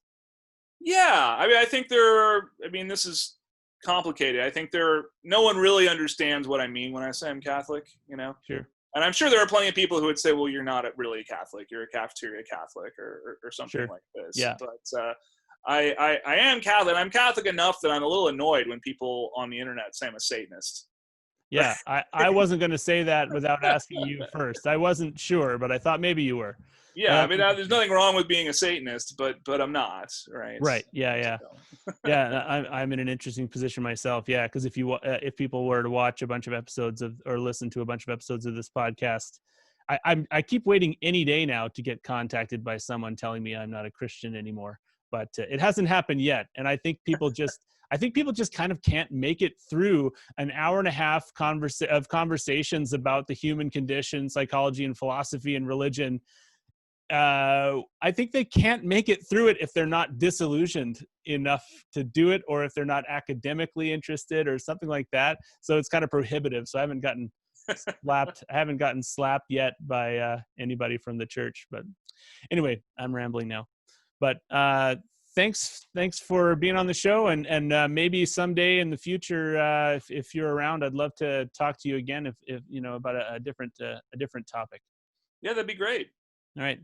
Yeah, I mean, I think this is complicated. I think no one really understands what I mean when I say I'm Catholic, Sure. And I'm sure there are plenty of people who would say, well, you're not really a Catholic, you're a cafeteria Catholic or something like this. Yeah. But I am Catholic. I'm Catholic enough that I'm a little annoyed when people on the internet say I'm a Satanist. Yeah, I wasn't going to say that without asking you first. I wasn't sure, but I thought maybe you were. Yeah, I mean, there's nothing wrong with being a Satanist, but I'm not, right? Right. Yeah. So. Yeah, I'm in an interesting position myself. Yeah, because if people were to watch a bunch of episodes or listen to a bunch of episodes of this podcast, I keep waiting any day now to get contacted by someone telling me I'm not a Christian anymore, but it hasn't happened yet. And I think people just kind of can't make it through an hour and a half of conversations about the human condition, psychology and philosophy and religion. I think they can't make it through it if they're not disillusioned enough to do it, or if they're not academically interested or something like that. So it's kind of prohibitive. So I haven't gotten slapped. I haven't gotten slapped yet by anybody from the church. But anyway, I'm rambling now. But thanks for being on the show, and maybe someday in the future, if you're around, I'd love to talk to you again if about a different topic. Yeah, that'd be great. All right.